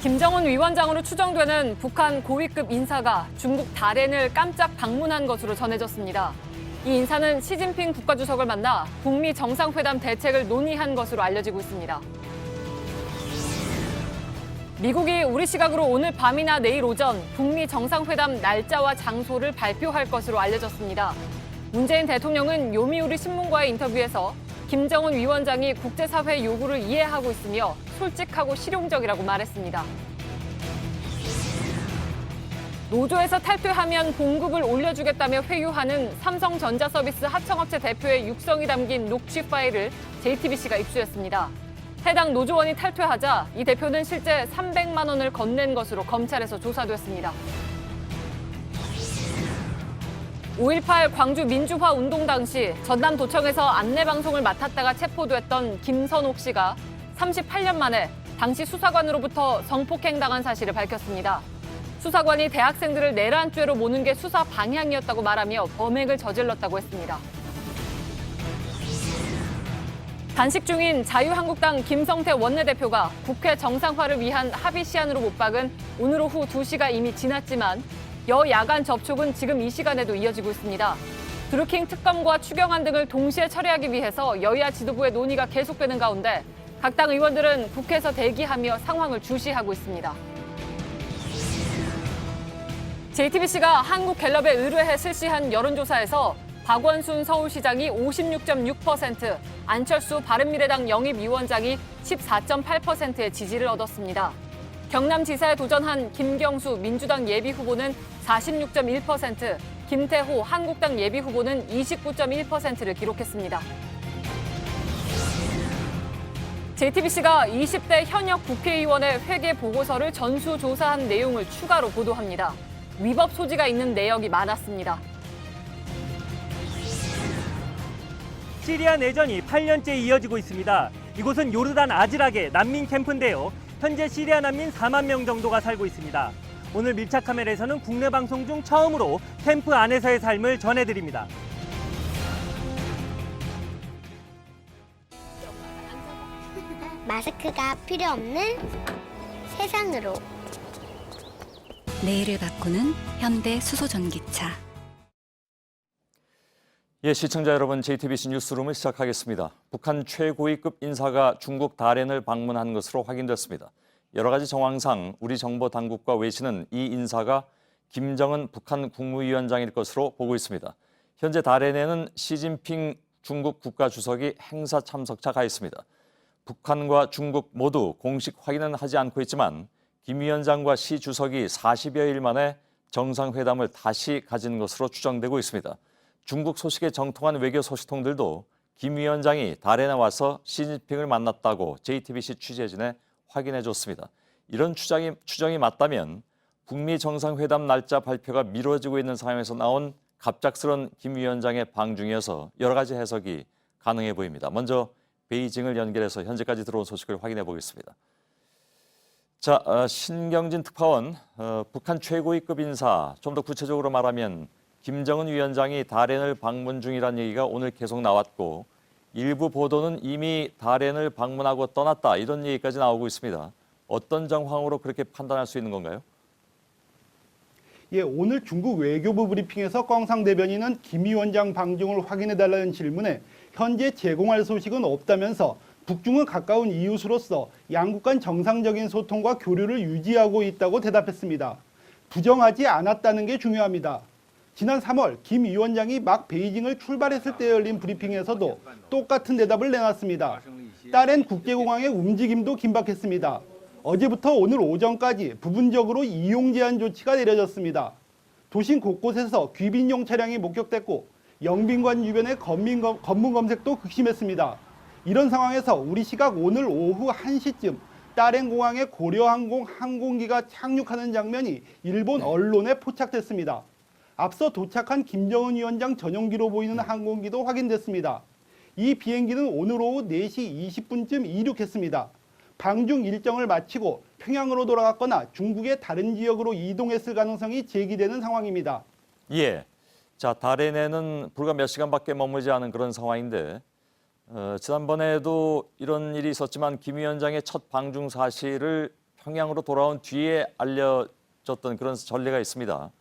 김정은 위원장으로 추정되는 북한 고위급 인사가 중국 다롄을 깜짝 방문한 것으로 전해졌습니다. 이 인사는 시진핑 국가주석을 만나 북미 정상회담 대책을 논의한 것으로 알려지고 있습니다. 미국이 우리 시각으로 오늘 밤이나 내일 오전 북미 정상회담 날짜와 장소를 발표할 것으로 알려졌습니다. 문재인 대통령은 요미우리 신문과의 인터뷰에서 김정은 위원장이 국제사회 요구를 이해하고 있으며 솔직하고 실용적이라고 말했습니다. 노조에서 탈퇴하면 봉급을 올려주겠다며 회유하는 삼성전자 서비스 하청업체 대표의 육성이 담긴 녹취 파일을 JTBC가 입수했습니다. 해당 노조원이 탈퇴하자 이 대표는 실제 300만 원을 건넨 것으로 검찰에서 조사됐습니다. 5.18 광주 민주화 운동 당시 전남도청에서 안내방송을 맡았다가 체포됐던 김선옥 씨가 38년 만에 당시 수사관으로부터 성폭행당한 사실을 밝혔습니다. 수사관이 대학생들을 내란죄로 모는 게 수사 방향이었다고 말하며 범행을 저질렀다고 했습니다. 단식 중인 자유한국당 김성태 원내대표가 국회 정상화를 위한 합의 시한으로 못 박은 오늘 오후 2시가 이미 지났지만 여야간 접촉은 지금 이 시간에도 이어지고 있습니다. 드루킹 특검과 추경안 등을 동시에 처리하기 위해서 여야 지도부의 논의가 계속되는 가운데 각 당 의원들은 국회에서 대기하며 상황을 주시하고 있습니다. JTBC가 한국갤럽에 의뢰해 실시한 여론조사에서 박원순 서울시장이 56.6%, 안철수 바른미래당 영입위원장이 14.8%의 지지를 얻었습니다. 경남지사에 도전한 김경수 민주당 예비후보는 46.1%, 김태호 한국당 예비후보는 29.1%를 기록했습니다. JTBC가 20대 현역 국회의원의 회계 보고서를 전수조사한 내용을 추가로 보도합니다. 위법 소지가 있는 내역이 많았습니다. 시리아 내전이 8년째 이어지고 있습니다. 이곳은 요르단 아즈락의 난민 캠프인데요. 현재 시리아 난민 4만 명 정도가 살고 있습니다. 오늘 밀착 카메라에서는 국내 방송 중 처음으로 캠프 안에서의 삶을 전해드립니다. 마스크가 필요 없는 세상으로. 내일을 바꾸는 현대 수소전기차. 예, 시청자 여러분, JTBC 뉴스룸을 시작하겠습니다. 북한 최고위급 인사가 중국 다롄을 방문한 것으로 확인됐습니다. 여러 가지 정황상 우리 정보 당국과 외신은 이 인사가 김정은 북한 국무위원장일 것으로 보고 있습니다. 현재 다롄에는 시진핑 중국 국가주석이 행사 참석차 가 있습니다. 북한과 중국 모두 공식 확인은 하지 않고 있지만 김 위원장과 시 주석이 40여일 만에 정상회담을 다시 가진 것으로 추정되고 있습니다. 중국 소식에 정통한 외교 소식통들도 김 위원장이 다롄에 와서 시진핑을 만났다고 JTBC 취재진에 확인해줬습니다. 이런 추정이 맞다면 북미 정상회담 날짜 발표가 미뤄지고 있는 상황에서 나온 갑작스런 김 위원장의 방중이어서 여러 가지 해석이 가능해 보입니다. 먼저 베이징을 연결해서 현재까지 들어온 소식을 확인해 보겠습니다. 자, 신경진 특파원, 북한 최고위급 인사, 좀 더 구체적으로 말하면 김정은 위원장이 다롄을 방문 중이라는 얘기가 오늘 계속 나왔고 일부 보도는 이미 다롄을 방문하고 떠났다 이런 얘기까지 나오고 있습니다. 어떤 정황으로 그렇게 판단할 수 있는 건가요? 예, 오늘 중국 외교부 브리핑에서 꽝상 대변인은 김 위원장 방중을 확인해달라는 질문에 현재 제공할 소식은 없다면서 북중은 가까운 이웃으로서 양국 간 정상적인 소통과 교류를 유지하고 있다고 대답했습니다. 부정하지 않았다는 게 중요합니다. 지난 3월 김 위원장이 막 베이징을 출발했을 때 열린 브리핑에서도 똑같은 대답을 내놨습니다. 다롄 국제공항의 움직임도 긴박했습니다. 어제부터 오늘 오전까지 부분적으로 이용 제한 조치가 내려졌습니다. 도심 곳곳에서 귀빈용 차량이 목격됐고 영빈관 주변의 검문 검색도 극심했습니다. 이런 상황에서 우리 시각 오늘 오후 1시쯤 다롄 공항에 고려항공 항공기가 착륙하는 장면이 일본 언론에 포착됐습니다. 앞서 도착한 김정은 위원장 전용기로 보이는 항공기도 확인됐습니다. 이 비행기는 오늘 오후 4시 20분쯤 이륙했습니다. 방중 일정을 마치고 평양으로 돌아갔거나 중국의 다른 지역으로 이동했을 가능성이 제기되는 상황입니다. 예, 자, 다롄에는 불과 몇 시간밖에 머물지 않은 그런 상황인데 지난번에도 이런 일이 있었지만 김 위원장의 첫 방중 사실을 평양으로 돌아온 뒤에 알려졌던 그런 전례가 있습니다.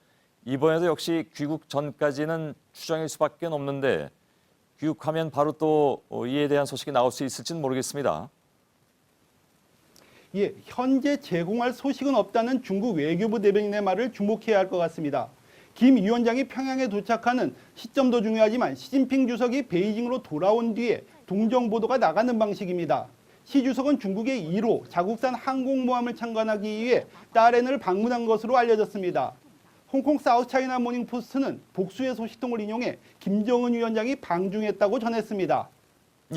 이번에도 역시 귀국 전까지는 추정일 수밖에 없는데 귀국하면 바로 또 이에 대한 소식이 나올 수 있을지는 모르겠습니다. 예, 현재 제공할 소식은 없다는 중국 외교부 대변인의 말을 주목해야 할 것 같습니다. 김 위원장이 평양에 도착하는 시점도 중요하지만 시진핑 주석이 베이징으로 돌아온 뒤에 동정 보도가 나가는 방식입니다. 시 주석은 중국의 1호 자국산 항공모함을 참관하기 위해 다롄을 방문한 것으로 알려졌습니다. 홍콩 사우스차이나 모닝포스트는 복수의 소식통을 인용해 김정은 위원장이 방중했다고 전했습니다.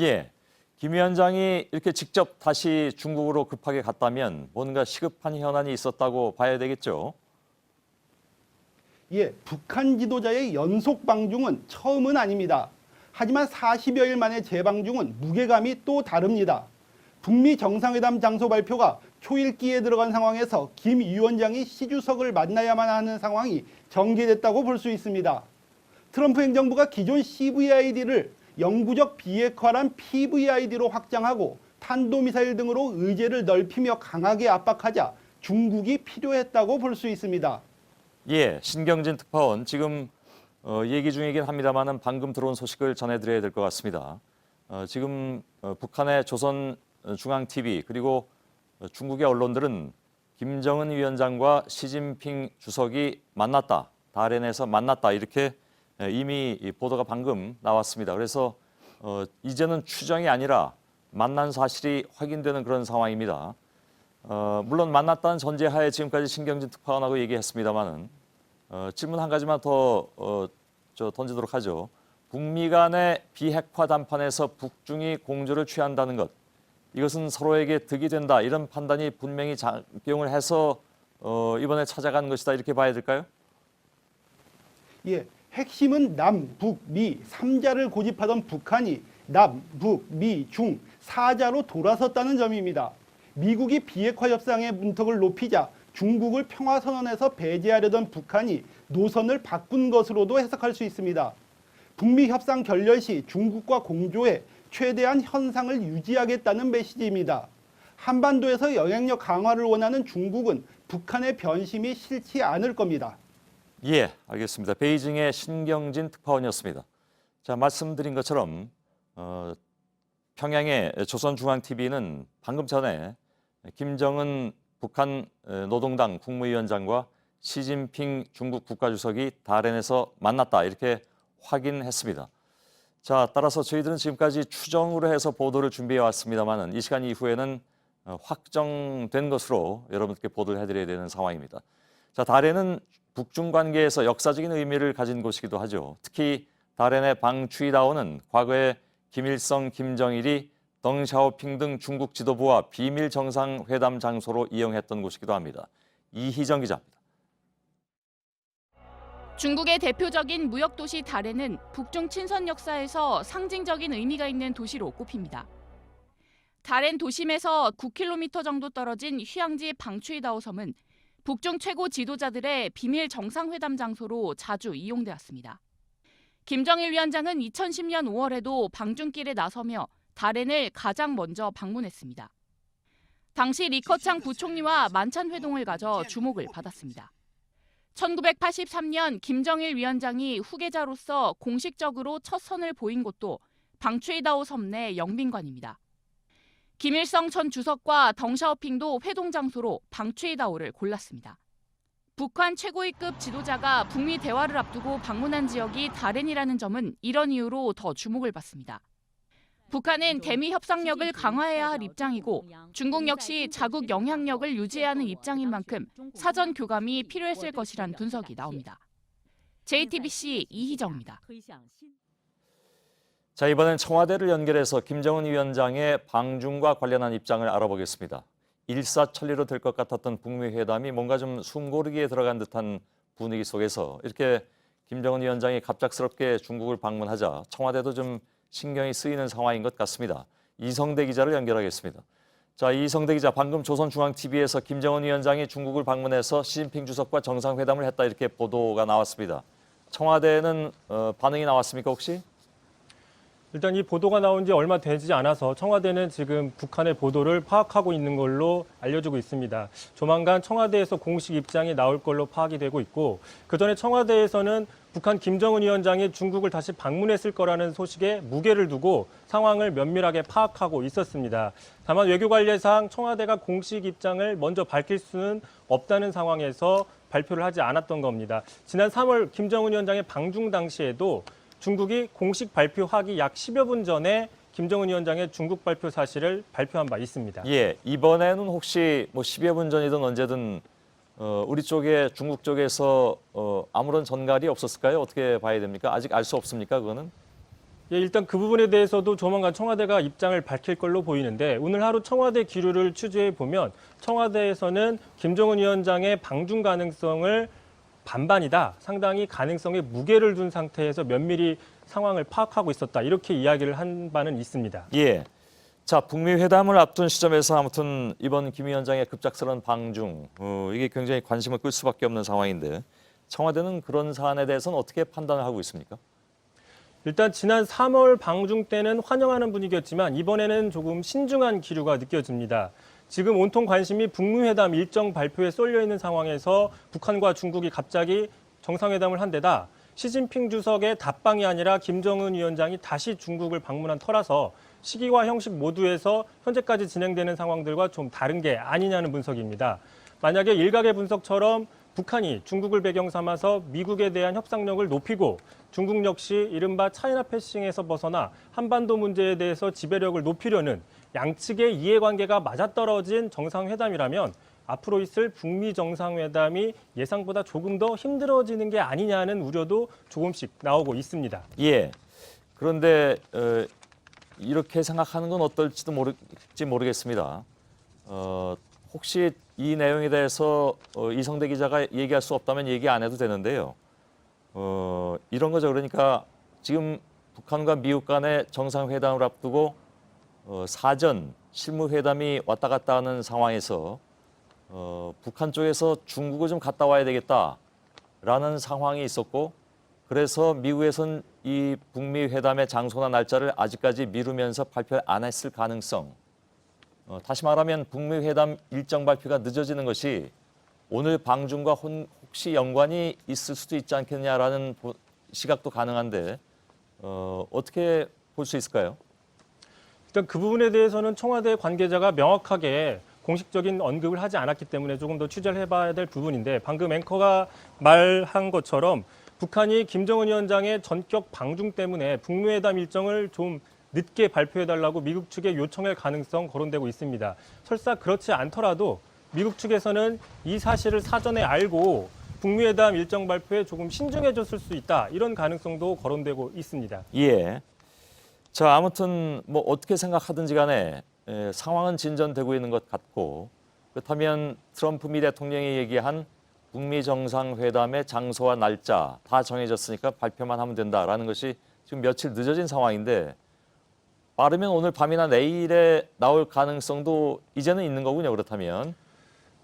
예, 김 위원장이 이렇게 직접 다시 중국으로 급하게 갔다면 뭔가 시급한 현안이 있었다고 봐야 되겠죠. 예, 북한 지도자의 연속 방중은 처음은 아닙니다. 하지만 40여일 만의 재방중은 무게감이 또 다릅니다. 북미 정상회담 장소 발표가 초읽기에 들어간 상황에서 김 위원장이 시 주석을 만나야만 하는 상황이 전개됐다고 볼 수 있습니다. 트럼프 행정부가 기존 CVID를 영구적 비핵화란 PVID로 확장하고 탄도미사일 등으로 의제를 넓히며 강하게 압박하자 중국이 필요했다고 볼 수 있습니다. 예, 신경진 특파원 지금 얘기 중이긴 합니다만은 방금 들어온 소식을 전해드려야 될 것 같습니다. 지금 북한의 조선중앙TV 그리고 중국의 언론들은 김정은 위원장과 시진핑 주석이 만났다, 다롄에서 만났다 이렇게 이미 보도가 방금 나왔습니다. 그래서 이제는 추정이 아니라 만난 사실이 확인되는 그런 상황입니다. 물론 만났다는 전제하에 지금까지 신경진 특파원하고 얘기했습니다만은 질문 한 가지만 더 던지도록 하죠. 북미 간의 비핵화 담판에서 북중이 공조를 취한다는 것, 이것은 서로에게 득이 된다 이런 판단이 분명히 작용을 해서 이번에 찾아간 것이다 이렇게 봐야 될까요? 예, 핵심은 남, 북, 미 3자를 고집하던 북한이 남, 북, 미, 중 4자로 돌아섰다는 점입니다. 미국이 비핵화 협상의 문턱을 높이자 중국을 평화선언에서 배제하려던 북한이 노선을 바꾼 것으로도 해석할 수 있습니다. 북미 협상 결렬 시 중국과 공조해 최대한 현상을 유지하겠다는 메시지입니다. 한반도에서 영향력 강화를 원하는 중국은 북한의 변심이 싫지 않을 겁니다. 예, 알겠습니다. 베이징의 신경진 특파원이었습니다. 자, 말씀드린 것처럼 평양의 조선중앙TV는 방금 전에 김정은 북한 노동당 국무위원장과 시진핑 중국 국가주석이 다롄에서 만났다 이렇게 확인했습니다. 자, 따라서 저희들은 지금까지 추정으로 해서 보도를 준비해 왔습니다만은 이 시간 이후에는 확정된 것으로 여러분께 보도를 해드려야 되는 상황입니다. 자, 다롄은 북중 관계에서 역사적인 의미를 가진 곳이기도 하죠. 특히 다롄의 방추이다오는 과거에 김일성, 김정일이 덩샤오핑 등 중국 지도부와 비밀 정상회담 장소로 이용했던 곳이기도 합니다. 이희정 기자입니다. 중국의 대표적인 무역도시 다롄은 북중 친선 역사에서 상징적인 의미가 있는 도시로 꼽힙니다. 다롄 도심에서 9km 정도 떨어진 휴양지 방추이다오 섬은 북중 최고 지도자들의 비밀 정상회담 장소로 자주 이용되었습니다. 김정일 위원장은 2010년 5월에도 방중길에 나서며 다롄을 가장 먼저 방문했습니다. 당시 리커창 부총리와 만찬 회동을 가져 주목을 받았습니다. 1983년 김정일 위원장이 후계자로서 공식적으로 첫 선을 보인 곳도 방추이다오 섬 내 영빈관입니다. 김일성 전 주석과 덩샤오핑도 회동 장소로 방추이다오를 골랐습니다. 북한 최고위급 지도자가 북미 대화를 앞두고 방문한 지역이 다롄이라는 점은 이런 이유로 더 주목을 받습니다. 북한은 대미 협상력을 강화해야 할 입장이고 중국 역시 자국 영향력을 유지해야 하는 입장인 만큼 사전 교감이 필요했을 것이란 분석이 나옵니다. JTBC 이희정입니다. 자, 이번엔 청와대를 연결해서 김정은 위원장의 방중과 관련한 입장을 알아보겠습니다. 일사천리로 될 것 같았던 북미 회담이 뭔가 좀 숨고르기에 들어간 듯한 분위기 속에서 이렇게 김정은 위원장이 갑작스럽게 중국을 방문하자 청와대도 좀 신경이 쓰이는 상황인 것 같습니다. 이성대 기자를 연결하겠습니다. 자, 이성대 기자, 방금 조선중앙TV에서 김정은 위원장이 중국을 방문해서 시진핑 주석과 정상회담을 했다 이렇게 보도가 나왔습니다. 청와대는 반응이 나왔습니까 혹시? 일단 이 보도가 나온 지 얼마 되지 않아서 청와대는 지금 북한의 보도를 파악하고 있는 걸로 알려지고 있습니다. 조만간 청와대에서 공식 입장이 나올 걸로 파악이 되고 있고, 그전에 청와대에서는 북한 김정은 위원장이 중국을 다시 방문했을 거라는 소식에 무게를 두고 상황을 면밀하게 파악하고 있었습니다. 다만 외교관리상 청와대가 공식 입장을 먼저 밝힐 수는 없다는 상황에서 발표를 하지 않았던 겁니다. 지난 3월 김정은 위원장의 방중 당시에도 중국이 공식 발표하기 약 10여 분 전에 김정은 위원장의 중국 발표 사실을 발표한 바 있습니다. 예, 이번에는 혹시 뭐 10여 분 전이든 언제든 우리 쪽에 중국 쪽에서 아무런 전갈이 없었을까요? 어떻게 봐야 됩니까? 아직 알 수 없습니까? 그거는? 예, 일단 그 부분에 대해서도 조만간 청와대가 입장을 밝힐 걸로 보이는데, 오늘 하루 청와대 기류를 취재해 보면 청와대에서는 김정은 위원장의 방중 가능성을 반반이다, 상당히 가능성에 무게를 둔 상태에서 면밀히 상황을 파악하고 있었다, 이렇게 이야기를 한 바는 있습니다. 예. 자, 북미 회담을 앞둔 시점에서 아무튼 이번 김 위원장의 급작스러운 방중, 이게 굉장히 관심을 끌 수밖에 없는 상황인데, 청와대는 그런 사안에 대해서는 어떻게 판단을 하고 있습니까? 일단 지난 3월 방중 때는 환영하는 분위기였지만 이번에는 조금 신중한 기류가 느껴집니다. 지금 온통 관심이 북미 회담 일정 발표에 쏠려 있는 상황에서 북한과 중국이 갑자기 정상회담을 한 데다 시진핑 주석의 답방이 아니라 김정은 위원장이 다시 중국을 방문한 터라서 시기와 형식 모두에서 현재까지 진행되는 상황들과 좀 다른 게 아니냐는 분석입니다. 만약에 일각의 분석처럼 북한이 중국을 배경 삼아서 미국에 대한 협상력을 높이고 중국 역시 이른바 차이나 패싱에서 벗어나 한반도 문제에 대해서 지배력을 높이려는 양측의 이해관계가 맞아떨어진 정상회담이라면 앞으로 있을 북미 정상회담이 예상보다 조금 더 힘들어지는 게 아니냐는 우려도 조금씩 나오고 있습니다. 예. 그런데 이렇게 생각하는 건 어떨지도 모르겠습니다. 혹시 이 내용에 대해서 이성대 기자가 얘기할 수 없다면 얘기 안 해도 되는데요. 이런 거죠. 그러니까 지금 북한과 미국 간의 정상회담을 앞두고 사전 실무회담이 왔다 갔다 하는 상황에서 북한 쪽에서 중국을 좀 갔다 와야 되겠다라는 상황이 있었고, 그래서 미국에서는 이 북미 회담의 장소나 날짜를 아직까지 미루면서 발표를 안 했을 가능성, 다시 말하면 북미 회담 일정 발표가 늦어지는 것이 오늘 방중과 혹시 연관이 있을 수도 있지 않겠냐라는 시각도 가능한데 어떻게 볼 수 있을까요? 일단 그 부분에 대해서는 청와대 관계자가 명확하게 공식적인 언급을 하지 않았기 때문에 조금 더 취재를 해봐야 될 부분인데, 방금 앵커가 말한 것처럼 북한이 김정은 위원장의 전격 방중 때문에 북미 회담 일정을 좀 늦게 발표해달라고 미국 측에 요청할 가능성 거론되고 있습니다. 설사 그렇지 않더라도 미국 측에서는 이 사실을 사전에 알고 북미 회담 일정 발표에 조금 신중해졌을 수 있다, 이런 가능성도 거론되고 있습니다. 예. 자, 아무튼 뭐 어떻게 생각하든지 간에 상황은 진전되고 있는 것 같고, 그렇다면 트럼프 미 대통령이 얘기한 북미 정상회담의 장소와 날짜 다 정해졌으니까 발표만 하면 된다라는 것이 지금 며칠 늦어진 상황인데, 빠르면 오늘 밤이나 내일에 나올 가능성도 이제는 있는 거군요. 그렇다면.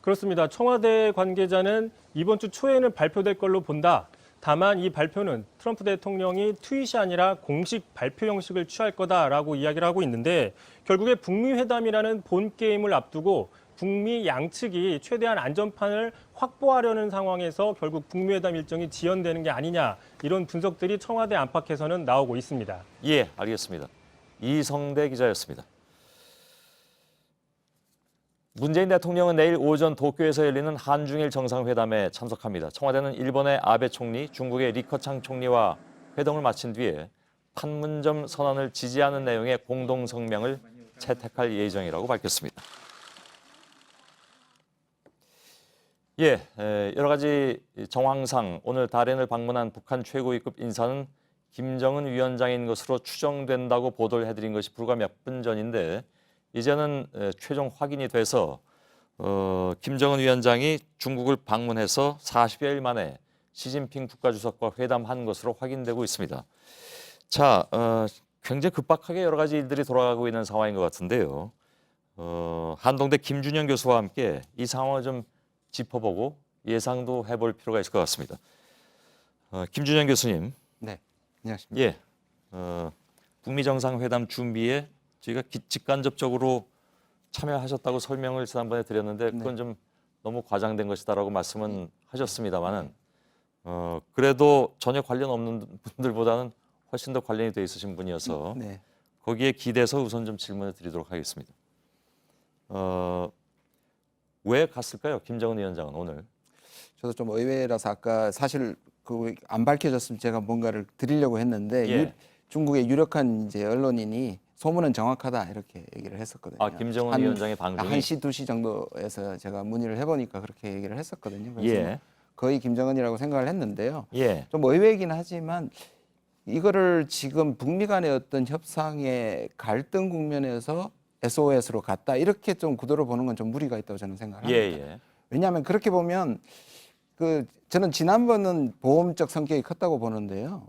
그렇습니다. 청와대 관계자는 이번 주 초에는 발표될 걸로 본다. 다만 이 발표는 트럼프 대통령이 트윗이 아니라 공식 발표 형식을 취할 거다라고 이야기를 하고 있는데, 결국에 북미 회담이라는 본 게임을 앞두고 북미 양측이 최대한 안전판을 확보하려는 상황에서 결국 북미 회담 일정이 지연되는 게 아니냐, 이런 분석들이 청와대 안팎에서는 나오고 있습니다. 예, 알겠습니다. 이성대 기자였습니다. 문재인 대통령은 내일 오전 도쿄에서 열리는 한중일 정상회담에 참석합니다. 청와대는 일본의 아베 총리, 중국의 리커창 총리와 회동을 마친 뒤에 판문점 선언을 지지하는 내용의 공동 성명을 채택할 예정이라고 밝혔습니다. 예, 여러 가지 정황상 오늘 다롄을 방문한 북한 최고위급 인사는 김정은 위원장인 것으로 추정된다고 보도를 해드린 것이 불과 몇 분 전인데, 이제는 최종 확인이 돼서 김정은 위원장이 중국을 방문해서 40여일 만에 시진핑 국가주석과 회담한 것으로 확인되고 있습니다. 자, 굉장히 급박하게 여러 가지 일들이 돌아가고 있는 상황인 것 같은데요. 한동대 김준영 교수와 함께 이 상황을 좀 짚어보고 예상도 해볼 필요가 있을 것 같습니다. 김준영 교수님. 네, 안녕하십니까. 예. 북미 정상회담 준비에 저희가 직간접적으로 참여하셨다고 설명을 지난번에 드렸는데 그건 좀 너무 과장된 것이다라고 말씀은 하셨습니다만은 그래도 전혀 관련 없는 분들보다는 훨씬 더 관련이 돼 있으신 분이어서 네. 거기에 기대서 우선 좀 질문을 드리도록 하겠습니다. 왜 갔을까요, 김정은 위원장은 오늘? 저도 좀 의외라서 아까 사실 그 안 밝혀졌으면 제가 뭔가를 드리려고 했는데 예. 중국의 유력한 이제 언론인이 소문은 정확하다 이렇게 얘기를 했었거든요. 아, 김정은 위원장의 방송이 1시, 2시 정도에서 제가 문의를 해보니까 그렇게 얘기를 했었거든요. 그래서 예. 거의 김정은이라고 생각을 했는데요. 예. 좀 의외이긴 하지만 이거를 지금 북미 간의 어떤 협상의 갈등 국면에서 SOS로 갔다 이렇게 좀 구도로 보는 건 좀 무리가 있다고 저는 생각을 합니다. 예. 왜냐하면 그렇게 보면 저는 지난번은 보험적 성격이 컸다고 보는데요.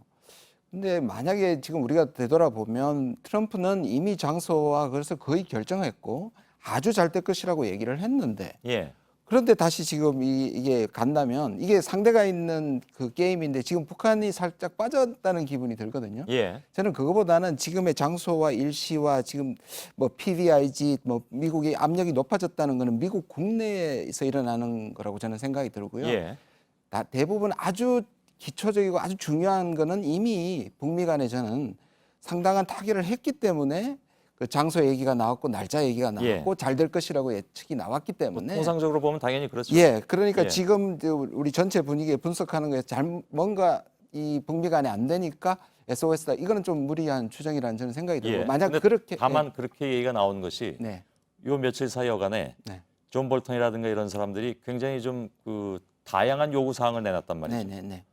근데 만약에 지금 우리가 되돌아보면 트럼프는 이미 장소와 그래서 거의 결정했고 아주 잘 될 것이라고 얘기를 했는데 예. 그런데 다시 지금 이게 간다면 이게 상대가 있는 그 게임인데 지금 북한이 살짝 빠졌다는 기분이 들거든요. 예. 저는 그거보다는 지금의 장소와 일시와 지금 뭐 PDIG 뭐 미국의 압력이 높아졌다는 거는 미국 국내에서 일어나는 거라고 저는 생각이 들고요. 예. 대부분 아주 기초적이고 아주 중요한 거는 이미 북미 간에 저는 상당한 타결을 했기 때문에 그 장소 얘기가 나왔고 날짜 얘기가 나왔고 잘 될 것이라고 예측이 나왔기 때문에 통상적으로 보면 당연히 그렇죠. 예, 그러니까 예. 지금 우리 전체 분위기에 분석하는 거에 뭔가 이 북미 간에 안 되니까 SOS다. 이거는 좀 무리한 추정이라는 저는 생각이 들고 만약 근데 그렇게 다만 그렇게 얘기가 나온 것이 네. 요 며칠 사이여간에 네. 존 볼턴이라든가 이런 사람들이 굉장히 좀 그 다양한 요구 사항을 내놨단 말이죠. 네, 네, 네.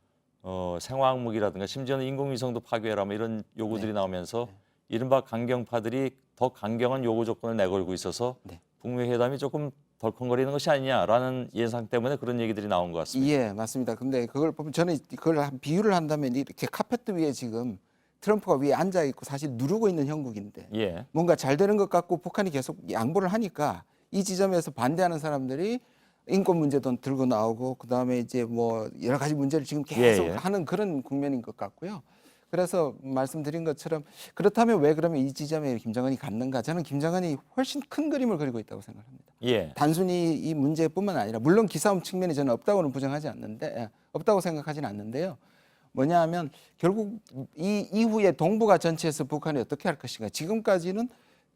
생화학무기라든가 심지어는 인공위성도 파괴하라 뭐 이런 요구들이 나오면서 이른바 강경파들이 더 강경한 요구 조건을 내걸고 있어서 북미 회담이 조금 덜컹거리는 것이 아니냐라는 예상 때문에 그런 얘기들이 나온 것 같습니다. 예, 맞습니다. 근데 그걸 보면 저는 그걸 비유를 한다면 이렇게 카페트 위에 지금 트럼프가 위에 앉아 있고 사실 누르고 있는 형국인데 예. 뭔가 잘 되는 것 같고 북한이 계속 양보를 하니까 이 지점에서 반대하는 사람들이 인권 문제도 들고 나오고 그다음에 이제 뭐 여러 가지 문제를 지금 계속 하는 그런 국면인 것 같고요. 그래서 말씀드린 것처럼 그렇다면 왜 그러면 이 지점에 김정은이 갔는가? 저는 김정은이 훨씬 큰 그림을 그리고 있다고 생각합니다. 예. 단순히 이 문제뿐만 아니라 물론 기싸움 측면이 저는 없다고는 부정하지 않는데 없다고 생각하지는 않는데요. 뭐냐 하면 결국 이 이후에 동북아 전체에서 북한이 어떻게 할 것인가. 지금까지는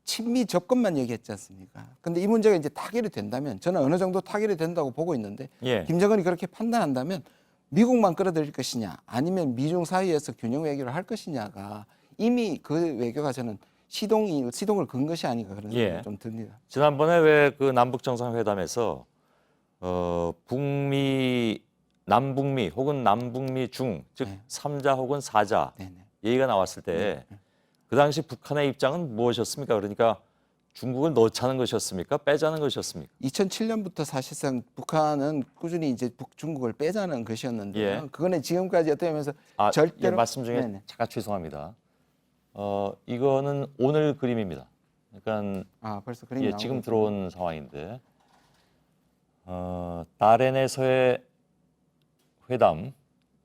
친미 접근만 얘기했지 않습니까? 근데 이 문제가 이제 타결이 된다면 저는 어느 정도 타결이 된다고 보고 있는데 김정은이 그렇게 판단한다면 미국만 끌어들일 것이냐 아니면 미중 사이에서 균형 외교를 할 것이냐가 이미 그 외교가 저는 시동을 건 것이 아닌가 그런 생각이 좀 듭니다. 지난번에 왜 그 남북 정상회담에서 북미 남북미 혹은 남북미 중 즉 3자 혹은 4자 얘기가 나왔을 때 그 당시 북한의 입장은 무엇이었습니까? 그러니까 중국을 넣자는 것이었습니까? 빼자는 것이었습니까? 2007년부터 사실상 북한은 꾸준히 이제 중국을 빼자는 것이었는데요. 그거는 지금까지 어떻게 보면서 절대로 말씀 중에 잠깐 죄송합니다. 이거는 오늘 그림입니다. 그러니까 벌써 그림이 지금 들어온 상황인데 다롄에서의 회담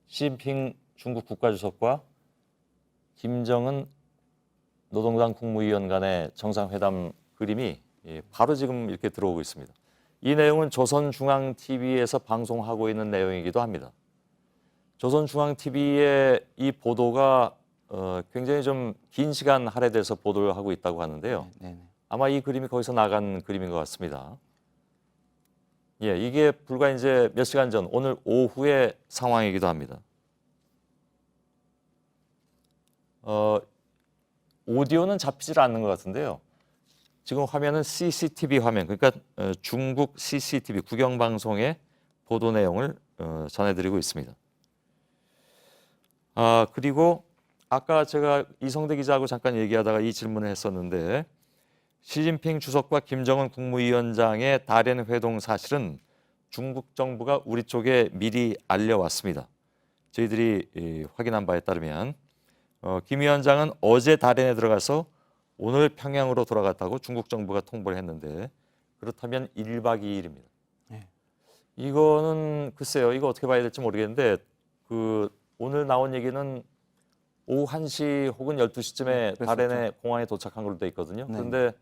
시진핑 중국 국가주석과 김정은 노동당 국무위원 간의 정상회담 그림이 바로 지금 이렇게 들어오고 있습니다. 이 내용은 조선중앙TV에서 방송하고 있는 내용이기도 합니다. 조선중앙TV의 이 보도가 굉장히 좀 긴 시간 할애돼서 보도를 하고 있다고 하는데요. 아마 이 그림이 거기서 나간 그림인 것 같습니다. 이게 불과 이제 몇 시간 전 오늘 오후의 상황이기도 합니다. 오디오는 잡히질 않는 것 같은데요. 지금 화면은 CCTV 화면, 그러니까 중국 CCTV 국영방송의 보도 내용을 전해드리고 있습니다. 그리고 아까 제가 이성대 기자하고 잠깐 얘기하다가 이 질문을 했었는데 시진핑 주석과 김정은 국무위원장의 다롄 회동 사실은 중국 정부가 우리 쪽에 미리 알려왔습니다. 저희들이 확인한 바에 따르면 김 위원장은 어제 다롄에 들어가서 오늘 평양으로 돌아갔다고 중국 정부가 통보를 했는데 그렇다면 1박 2일입니다. 이거는 글쎄요. 이거 어떻게 봐야 될지 모르겠는데 오늘 나온 얘기는 오후 1시 혹은 12시쯤에 그랬었죠. 다롄의 공항에 도착한 걸로 돼 있거든요. 네. 그런데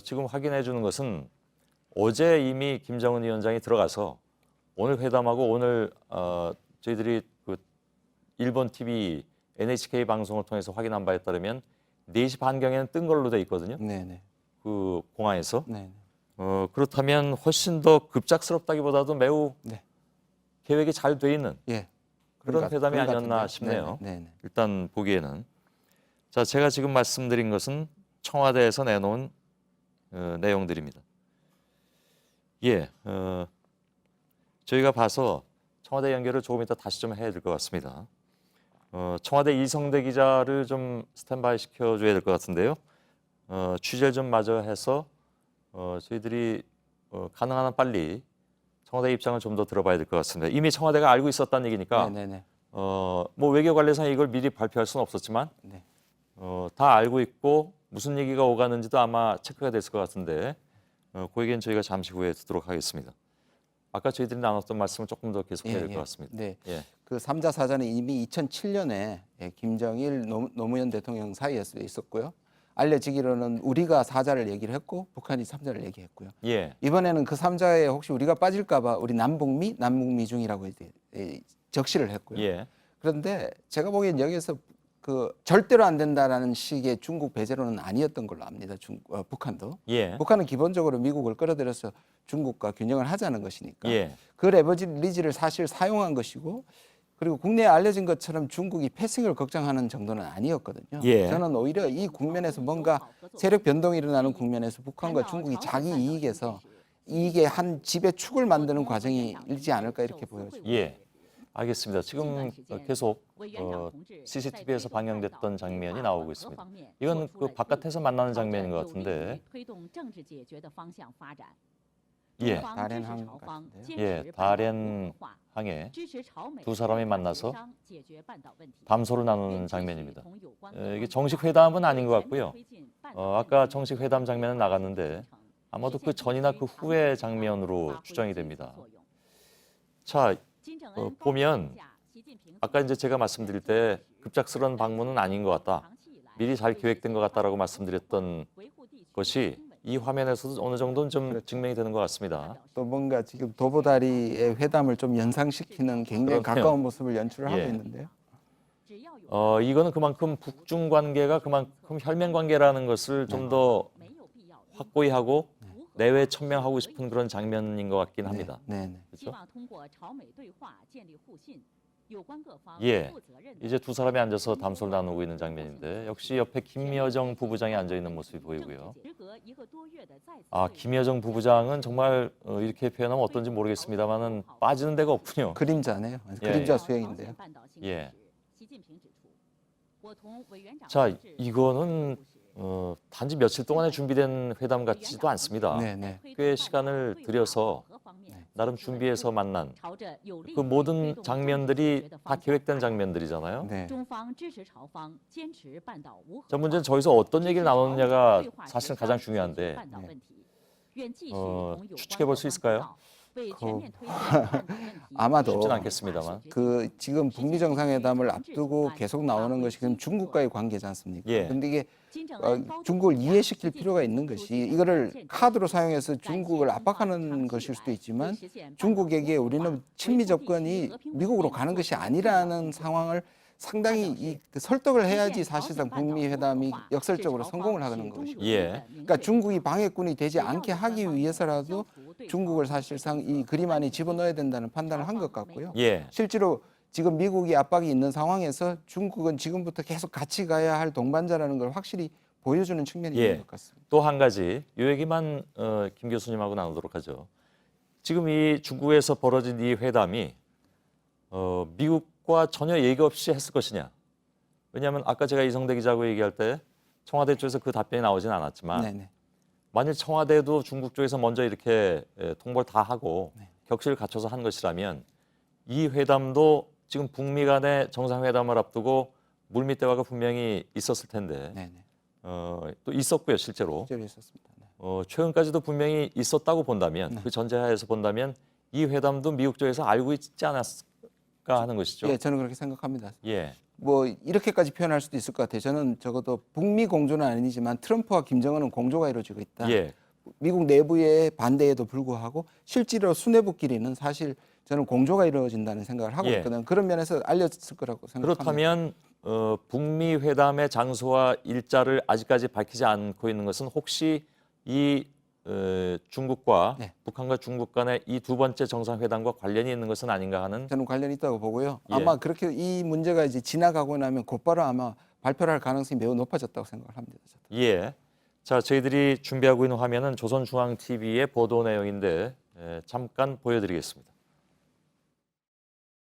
지금 확인해 주는 것은 어제 이미 김정은 위원장이 들어가서 오늘 회담하고 오늘 저희들이 그 일본 TV NHK 방송을 통해서 확인한 바에 따르면 4시 반경에는 뜬 걸로 돼 있거든요. 네네. 그 공항에서. 네. 그렇다면 훨씬 더 급작스럽다기보다도 매우 네. 계획이 잘 돼 있는 예. 그런 것 회담이 같은데요. 아니었나 싶네요. 네네. 일단 보기에는. 자, 제가 지금 말씀드린 것은 청와대에서 내놓은 내용들입니다. 예, 저희가 봐서 청와대 연결을 조금 이따 다시 좀 해야 될 것 같습니다. 청와대 이성대 기자를 좀 스탠바이 시켜줘야 될 것 같은데요. 취재를 좀 마저 해서 저희들이 가능한 한 빨리 청와대 입장을 좀 더 들어봐야 될 것 같습니다. 이미 청와대가 알고 있었다는 얘기니까 네네네. 뭐 외교 관례상 이걸 미리 발표할 수는 없었지만 네. 다 알고 있고 무슨 얘기가 오가는지도 아마 체크가 됐을 것 같은데 그 얘기는 저희가 잠시 후에 듣도록 하겠습니다. 아까 저희들이 나눴던 말씀을 조금 더 계속해야 될 것 같습니다. 네. 예. 그 3자 사전은 이미 2007년에 김정일 노무현 대통령 사이에서 있었고요. 알려지기로는 우리가 4자를 얘기를 했고 북한이 3자를 얘기했고요. 예. 이번에는 그 3자에 혹시 우리가 빠질까 봐 우리 남북미 중이라고 이제 적시를 했고요. 예. 그런데 제가 보기엔 여기서 그 절대로 안 된다라는 식의 중국 배제로는 아니었던 걸로 압니다. 북한도. 예. 북한은 기본적으로 미국을 끌어들여서 중국과 균형을 하자는 것이니까 예. 그 레버리지를 사실 사용한 것이고 그리고 국내에 알려진 것처럼 중국이 패싱을 걱정하는 정도는 아니었거든요. 예. 저는 오히려 이 국면에서 뭔가 세력 변동이 일어나는 국면에서 북한과 중국이 자기 이익에서 이게 한 집의 축을 만드는 과정이 일지 않을까 이렇게 보여집니다. 예. 알겠습니다. 지금 계속 CCTV에서 방영됐던 장면이 나오고 있습니다. 이건 그 바깥에서 만나는 장면인 것 같은데. 예. 다롄항 같은데요. 예, 다롄 항에 두 사람이 만나서 담소를 나누는 장면입니다. 이게 정식 회담은 아닌 것 같고요. 아까 정식 회담 장면은 나갔는데 아마도 그 전이나 그 후의 장면으로 추정이 됩니다. 자, 보면 아까 이제 제가 말씀드릴 때 급작스러운 방문은 아닌 것 같다. 미리 잘 계획된 것 같다라고 말씀드렸던 것이 이 화면에서도 어느 정도는 좀 증명이 되는 것 같습니다. 또 뭔가 지금 도보다리의 회담을 좀 연상시키는 굉장히 그러네요. 가까운 모습을 연출을 하고 예. 있는데요. 이거는 그만큼 북중 관계가 그만큼 혈맹 관계라는 것을 좀 더 확고히 하고 내외 천명하고 싶은 그런 장면인 것 같긴 합니다. 네. 그렇죠? 예, 이제 두 사람이 앉아서 담소를 나누고 있는 장면인데 역시 옆에 김여정 부부장이 앉아 있는 모습이 보이고요. 김여정 부부장은 정말 이렇게 표현하면 어떤지 모르겠습니다만은 빠지는 데가 없군요. 그림자네요. 그림자 수행인데요. 예. 자, 이거는 단지 며칠 동안에 준비된 회담 같지도 않습니다. 네. 꽤 시간을 들여서 나름 준비해서 만난 그 모든 장면들이 다 계획된 장면들이잖아요. 네. 자, 문제는 저기서 어떤 얘기를 나누느냐가 사실 가장 중요한데 추측해 볼 수 있을까요? 아마도 쉽진 않겠습니다만. 그 지금 북미 정상회담을 앞두고 계속 나오는 것이 지금 중국과의 관계지 않습니까? 예. 근데 이게 중국을 이해시킬 필요가 있는 것이 이거를 카드로 사용해서 중국을 압박하는 것일 수도 있지만 중국에게 우리는 친미 접근이 미국으로 가는 것이 아니라는 상황을 상당히 그 설득을 해야지 사실상 북미 회담이 역설적으로 성공을 하는 것이고. 예. 그러니까 중국이 방해꾼이 되지 않게 하기 위해서라도 중국을 사실상 이 그림 안에 집어넣어야 된다는 판단을 한 것 같고요. 예. 실제로 지금 미국이 압박이 있는 상황에서 중국은 지금부터 계속 같이 가야 할 동반자라는 걸 확실히 보여주는 측면이 있는 것 같습니다. 또 한 가지 이 얘기만 김 교수님하고 나누도록 하죠. 지금 이 중국에서 벌어진 이 회담이 미국과 전혀 예기 없이 했을 것이냐. 왜냐하면 아까 제가 이성대 기자하고 얘기할 때 청와대 쪽에서 그 답변이 나오진 않았지만 네네. 만일 청와대도 중국 쪽에서 먼저 이렇게 통보를 다 하고 격식을 갖춰서 한 것이라면 이 회담도 지금 북미 간의 정상회담을 앞두고 물밑 대화가 분명히 있었을 텐데 네네. 또 있었고요, 실제로. 실제로 있었습니다. 네. 최근까지도 분명히 있었다고 본다면 그 전제하에서 본다면 이 회담도 미국 쪽에서 알고 있지 않았을까 하는 것이죠. 예, 저는 그렇게 생각합니다. 예. 뭐 이렇게까지 표현할 수도 있을 것 같아요. 저는 적어도 북미 공조는 아니지만 트럼프와 김정은은 공조가 이루어지고 있다. 예. 미국 내부의 반대에도 불구하고 실제로 수뇌부끼리는 사실 저는 공조가 이루어진다는 생각을 하고 예. 있거든요. 그런 면에서 알렸을 거라고 생각합니다. 그렇다면 북미 회담의 장소와 일자를 아직까지 밝히지 않고 있는 것은 혹시 이 중국과 네. 북한과 중국 간의 이 두 번째 정상회담과 관련이 있는 것은 아닌가 하는. 저는 관련이 있다고 보고요. 예. 아마 그렇게 이 문제가 이제 지나가고 나면 곧바로 아마 발표를 할 가능성이 매우 높아졌다고 생각을 합니다. 저도. 예. 자, 저희들이 준비하고 있는 화면은 조선중앙TV의 보도 내용인데 잠깐 보여드리겠습니다.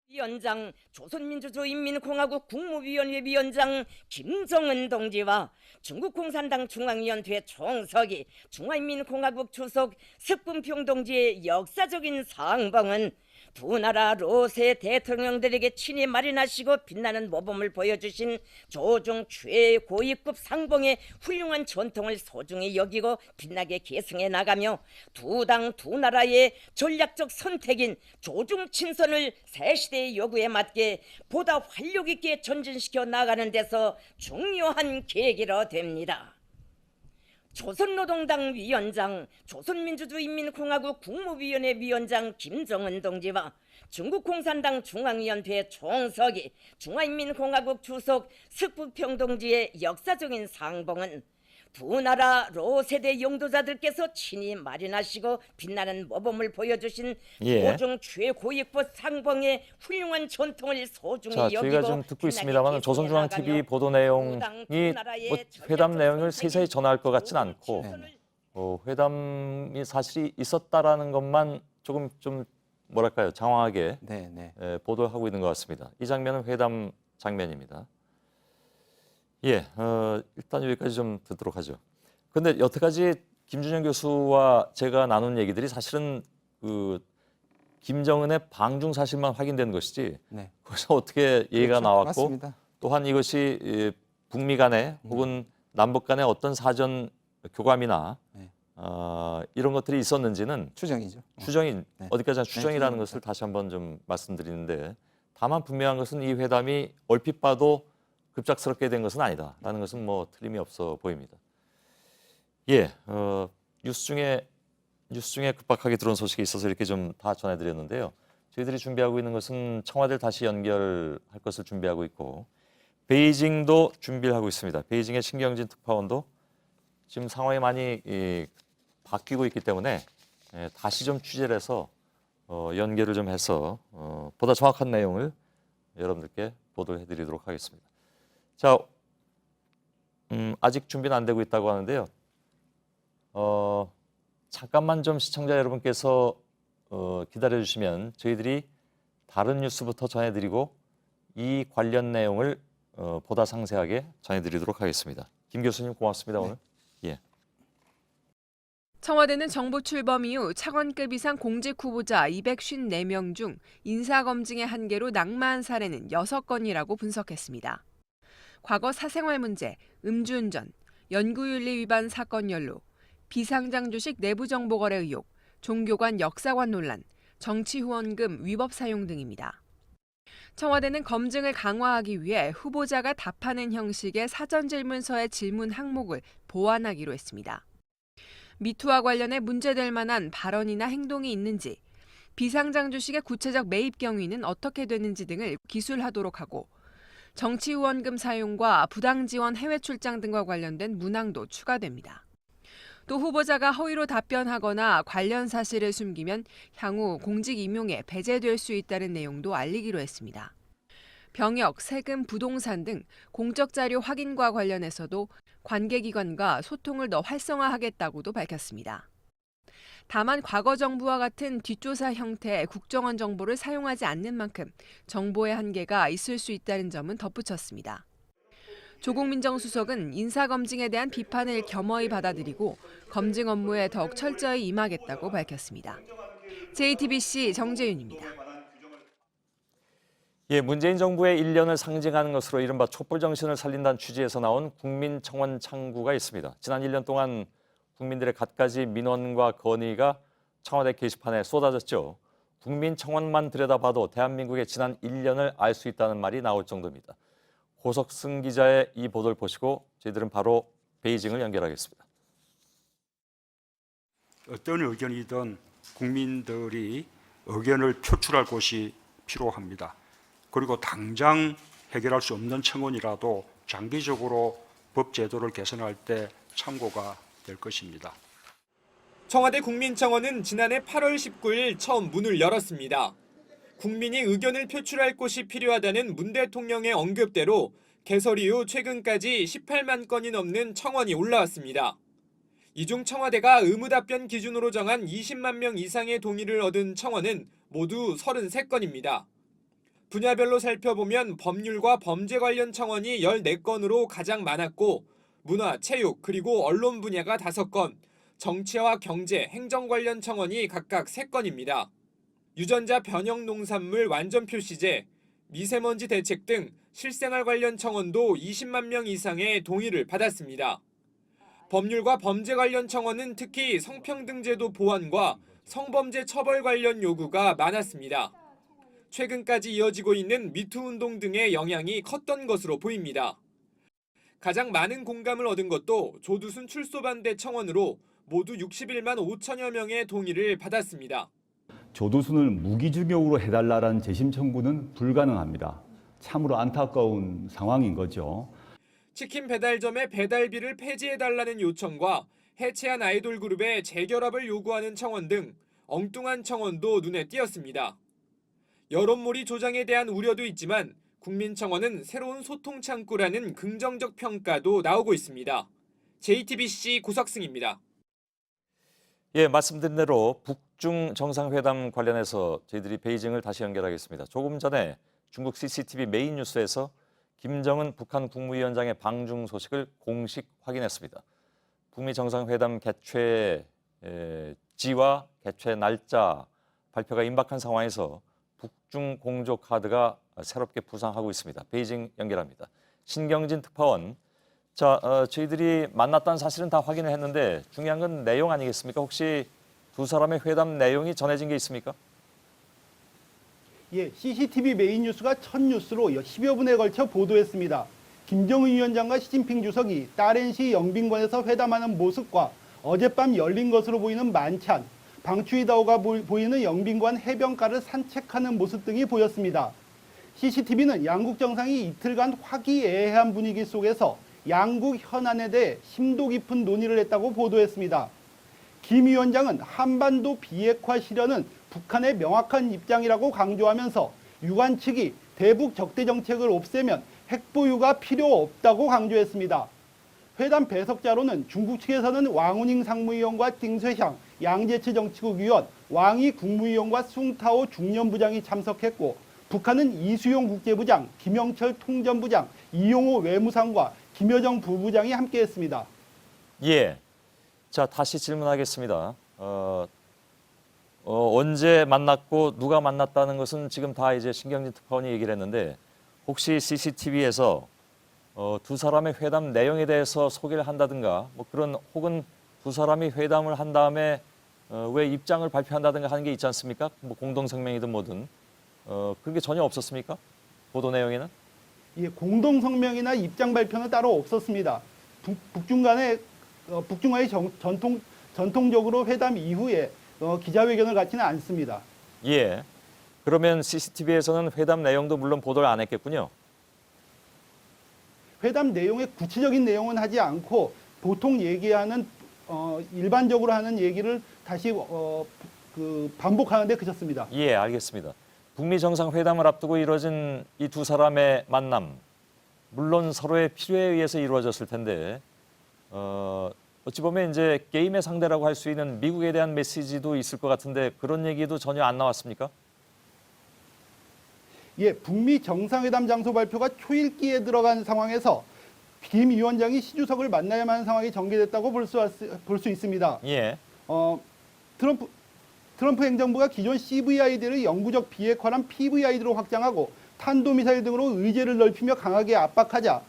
위원장 조선민주주의인민공화국 국무위원회 위원장 김정은 동지와 중국 공산당 중앙위원회 총서기 중화인민공화국 주석 석분평 동지의 역사적인 상봉은 두 나라 로세 대통령들에게 친히 마련하시고 빛나는 모범을 보여주신 조중 최고위급 상봉의 훌륭한 전통을 소중히 여기고 빛나게 계승해 나가며 두 당 두 나라의 전략적 선택인 조중 친선을 새 시대의 요구에 맞게 보다 활력 있게 전진시켜 나가는 데서 중요한 계기로 됩니다. 조선노동당 위원장, 조선민주주의인민공화국 국무위원회 위원장 김정은 동지와 중국 공산당 중앙위원회 총서기 중화인민공화국 주석 석분평 동지의 역사적인 상봉은 두 나라 로세대 용도자들께서 친히 마련하시고 빛나는 모범을 보여주신 예. 조중 최고위급 상봉의 훌륭한 전통을 소중히 자, 여기고 저희가 좀 듣고 있습니다만 조선중앙TV 보도 내용이 뭐 회담 내용을 세세히 전할 것 같진 않고 회담이 사실이 있었다라는 것만 조금 좀 뭐랄까요 장황하게 보도하고 있는 것 같습니다. 이 장면은 회담 장면입니다. 예, 일단 여기까지 좀 듣도록 하죠. 그런데 여태까지 김준영 교수와 제가 나눈 얘기들이 사실은 김정은의 방중 사실만 확인된 것이지 거기서 어떻게 얘기가 나왔고 맞습니다. 또한 이것이 북미 간에 혹은 남북 간에 어떤 사전 교감이나 이런 것들이 있었는지는 추정이죠. 어디까지나 추정이라는 것을 다시 한번 좀 말씀드리는데 다만 분명한 것은 이 회담이 얼핏 봐도 급작스럽게 된 것은 아니다라는 것은 뭐 틀림이 없어 보입니다. 예, 뉴스 중에 급박하게 들어온 소식이 있어서 이렇게 좀 다 전해드렸는데요. 저희들이 준비하고 있는 것은 청와대를 다시 연결할 것을 준비하고 있고 베이징도 준비를 하고 있습니다. 베이징의 신경진 특파원도 지금 상황이 많이 바뀌고 있기 때문에 다시 좀 취재를 해서 연결을 좀 해서 보다 정확한 내용을 여러분들께 보도를 해드리도록 하겠습니다. 자, 아직 준비는 안 되고 있다고 하는데요. 잠깐만 좀 시청자 여러분께서 기다려주시면 저희들이 다른 뉴스부터 전해드리고 이 관련 내용을 보다 상세하게 전해드리도록 하겠습니다. 김 교수님 고맙습니다. 오늘. 예. 청와대는 정부 출범 이후 차관급 이상 공직 후보자 254명 중 인사검증의 한계로 낙마한 사례는 6건이라고 분석했습니다. 과거 사생활 문제, 음주운전, 연구윤리 위반 사건 연루, 비상장 주식 내부 정보 거래 의혹, 종교관 역사관 논란, 정치 후원금 위법 사용 등입니다. 청와대는 검증을 강화하기 위해 후보자가 답하는 형식의 사전 질문서의 질문 항목을 보완하기로 했습니다. 미투와 관련해 문제될 만한 발언이나 행동이 있는지, 비상장 주식의 구체적 매입 경위는 어떻게 되는지 등을 기술하도록 하고 정치 후원금 사용과 부당 지원 해외 출장 등과 관련된 문항도 추가됩니다. 또 후보자가 허위로 답변하거나 관련 사실을 숨기면 향후 공직 임용에 배제될 수 있다는 내용도 알리기로 했습니다. 병역, 세금, 부동산 등 공적 자료 확인과 관련해서도 관계기관과 소통을 더 활성화하겠다고도 밝혔습니다. 다만 과거 정부와 같은 뒷조사 형태의 국정원 정보를 사용하지 않는 만큼 정보의 한계가 있을 수 있다는 점은 덧붙였습니다. 조국 민정수석은 인사검증에 대한 비판을 겸허히 받아들이고 검증 업무에 더욱 철저히 임하겠다고 밝혔습니다. JTBC 정재윤입니다. 예, 문재인 정부의 1년을 상징하는 것으로 이른바 촛불 정신을 살린다는 취지에서 나온 국민청원 창구가 있습니다. 지난 1년 동안 국민들의 갖가지 민원과 건의가 청와대 게시판에 쏟아졌죠. 국민청원만 들여다봐도 대한민국의 지난 1년을 알 수 있다는 말이 나올 정도입니다. 고석승 기자의 이 보도를 보시고 저희들은 바로 베이징을 연결하겠습니다. 어떤 의견이든 국민들이 의견을 표출할 곳이 필요합니다. 그리고 당장 해결할 수 없는 청원이라도 장기적으로 법 제도를 개선할 때 참고가 될 것입니다. 청와대 국민청원은 지난해 8월 19일 처음 문을 열었습니다. 국민이 의견을 표출할 곳이 필요하다는 문 대통령의 언급대로 개설 이후 최근까지 18만 건이 넘는 청원이 올라왔습니다. 이 중 청와대가 의무답변 기준으로 정한 20만 명 이상의 동의를 얻은 청원은 모두 33건입니다. 분야별로 살펴보면 법률과 범죄 관련 청원이 14건으로 가장 많았고 문화, 체육, 그리고 언론 분야가 5건, 정치와 경제, 행정 관련 청원이 각각 3건입니다. 유전자 변형 농산물 완전 표시제, 미세먼지 대책 등 실생활 관련 청원도 20만 명 이상의 동의를 받았습니다. 법률과 범죄 관련 청원은 특히 성평등제도 보완과 성범죄 처벌 관련 요구가 많았습니다. 최근까지 이어지고 있는 미투 운동 등의 영향이 컸던 것으로 보입니다. 가장 많은 공감을 얻은 것도 조두순 출소 반대 청원으로 모두 61만 5천여 명의 동의를 받았습니다. 조두순을 무기징역으로 해달라는 재심 청구는 불가능합니다. 참으로 안타까운 상황인 거죠. 치킨 배달점의 배달비를 폐지해달라는 요청과 해체한 아이돌 그룹의 재결합을 요구하는 청원 등 엉뚱한 청원도 눈에 띄었습니다. 여론몰이 조장에 대한 우려도 있지만 국민청원은 새로운 소통 창구라는 긍정적 평가도 나오고 있습니다. JTBC 고석승입니다. 예, 말씀드린 대로 북중 정상회담 관련해서 저희들이 베이징을 다시 연결하겠습니다. 조금 전에 중국 CCTV 메인 뉴스에서 김정은 북한 국무위원장의 방중 소식을 공식 확인했습니다. 북미 정상회담 개최지와 개최 날짜 발표가 임박한 상황에서 북중 공조 카드가 새롭게 부상하고 있습니다. 베이징 연결합니다. 신경진 특파원. 자, 저희들이 만났다는 사실은 다 확인을 했는데 중요한 건 내용 아니겠습니까? 혹시 두 사람의 회담 내용이 전해진 게 있습니까? 예, CCTV 메인 뉴스가 첫 뉴스로 10여 분에 걸쳐 보도했습니다. 김정은 위원장과 시진핑 주석이 따렌시 영빈관에서 회담하는 모습과 어젯밤 열린 것으로 보이는 만찬, 방추이다오가 보이는 영빈관 해변가를 산책하는 모습 등이 보였습니다. CCTV는 양국 정상이 이틀간 화기애애한 분위기 속에서 양국 현안에 대해 심도 깊은 논의를 했다고 보도했습니다. 김 위원장은 한반도 비핵화 실현은 북한의 명확한 입장이라고 강조하면서 유관 측이 대북 적대 정책을 없애면 핵 보유가 필요 없다고 강조했습니다. 회담 배석자로는 중국 측에서는 왕우닝 상무위원과 띵쇠샹 양제츠 정치국 위원, 왕이 국무위원과 숭타오 중련부장이 참석했고 북한은 이수용 국제부장, 김영철 통전부장, 이용호 외무상과 김여정 부부장이 함께했습니다. 예. 자, 다시 질문하겠습니다. 언제 만났고 누가 만났다는 것은 지금 다 이제 신경진 특파원이 얘기를 했는데 혹시 CCTV에서 두 사람의 회담 내용에 대해서 소개를 한다든가 뭐 그런 혹은 두 사람이 회담을 한 다음에 왜 입장을 발표한다든가 하는 게 있지 않습니까? 뭐 공동 성명이든 뭐든 그런 게 전혀 없었습니까? 보도 내용에는? 예, 공동 성명이나 입장 발표는 따로 없었습니다. 북중 간의 북중과의 전통적으로 회담 이후에 기자회견을 갖지는 않습니다. 예. 그러면 CCTV에서는 회담 내용도 물론 보도를 안 했겠군요. 회담 내용의 구체적인 내용은 하지 않고 보통 얘기하는 일반적으로 하는 얘기를 다시 반복하는데 그쳤습니다. 예, 알겠습니다. 북미 정상회담을 앞두고 이루어진 이 두 사람의 만남, 물론 서로의 필요에 의해서 이루어졌을 텐데 어찌 보면 이제 게임의 상대라고 할 수 있는 미국에 대한 메시지도 있을 것 같은데 그런 얘기도 전혀 안 나왔습니까? 예, 북미 정상회담 장소 발표가 초읽기에 들어간 상황에서 김 위원장이 시 주석을 만나야만 하는 상황이 전개됐다고 볼 수 있습니다. 예. 트럼프 행정부가 기존 CVID를 영구적 비핵화란 PVID로 확장하고 탄도미사일 등으로 의제를 넓히며 강하게 압박하자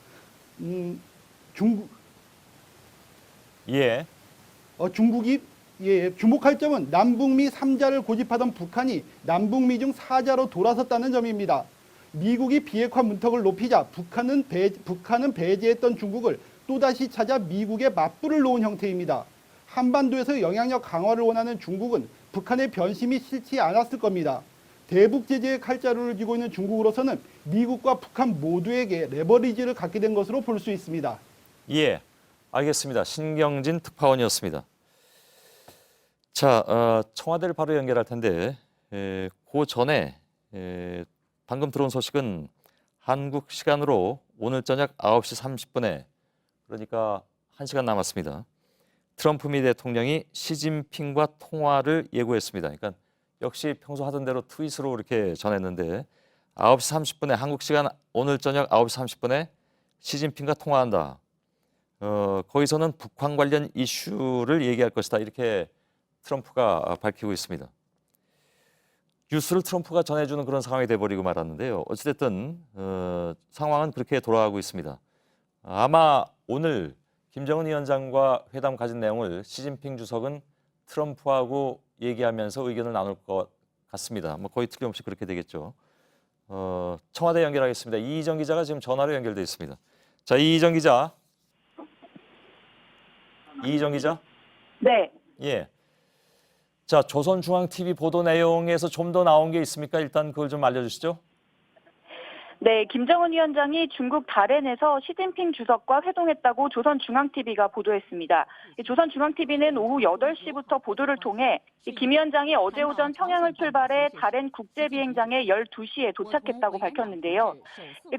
중국이 주목할 점은 남북미 3자를 고집하던 북한이 남북미 중 4자로 돌아섰다는 점입니다. 미국이 비핵화 문턱을 높이자 북한은 배제했던 중국을 또다시 찾아 미국에 맞불을 놓은 형태입니다. 한반도에서 영향력 강화를 원하는 중국은 북한의 변심이 싫지 않았을 겁니다. 대북 제재의 칼자루를 쥐고 있는 중국으로서는 미국과 북한 모두에게 레버리지를 갖게 된 것으로 볼 수 있습니다. 예, 알겠습니다. 신경진 특파원이었습니다. 자, 청와대를 바로 연결할 텐데 그 전에 방금 들어온 소식은 한국 시간으로 오늘 저녁 9시 30분에 그러니까 1시간 남았습니다. 트럼프 미 대통령이 시진핑과 통화를 예고했습니다. 그러니까 역시 평소 하던 대로 트윗으로 이렇게 전했는데 9시 30분에 한국 시간 오늘 저녁 9시 30분에 시진핑과 통화한다. 거기서는 북한 관련 이슈를 얘기할 것이다. 이렇게 트럼프가 밝히고 있습니다. 뉴스를 트럼프가 전해주는 그런 상황이 돼버리고 말았는데요. 어찌됐든 상황은 그렇게 돌아가고 있습니다. 아마 오늘 김정은 위원장과 회담 가진 내용을 시진핑 주석은 트럼프하고 얘기하면서 의견을 나눌 것 같습니다. 뭐 거의 틀림없이 그렇게 되겠죠. 청와대 연결하겠습니다. 이희정 기자가 지금 전화로 연결돼 있습니다. 자, 이희정 기자. 이희정 기자? 네. 예. 자, 조선중앙TV 보도 내용에서 좀 더 나온 게 있습니까? 일단 그걸 좀 알려주시죠. 네, 김정은 위원장이 중국 다롄에서 시진핑 주석과 회동했다고 조선중앙TV가 보도했습니다. 조선중앙TV는 오후 8시부터 보도를 통해 김 위원장이 어제 오전 평양을 출발해 다롄 국제비행장에 12시에 도착했다고 밝혔는데요.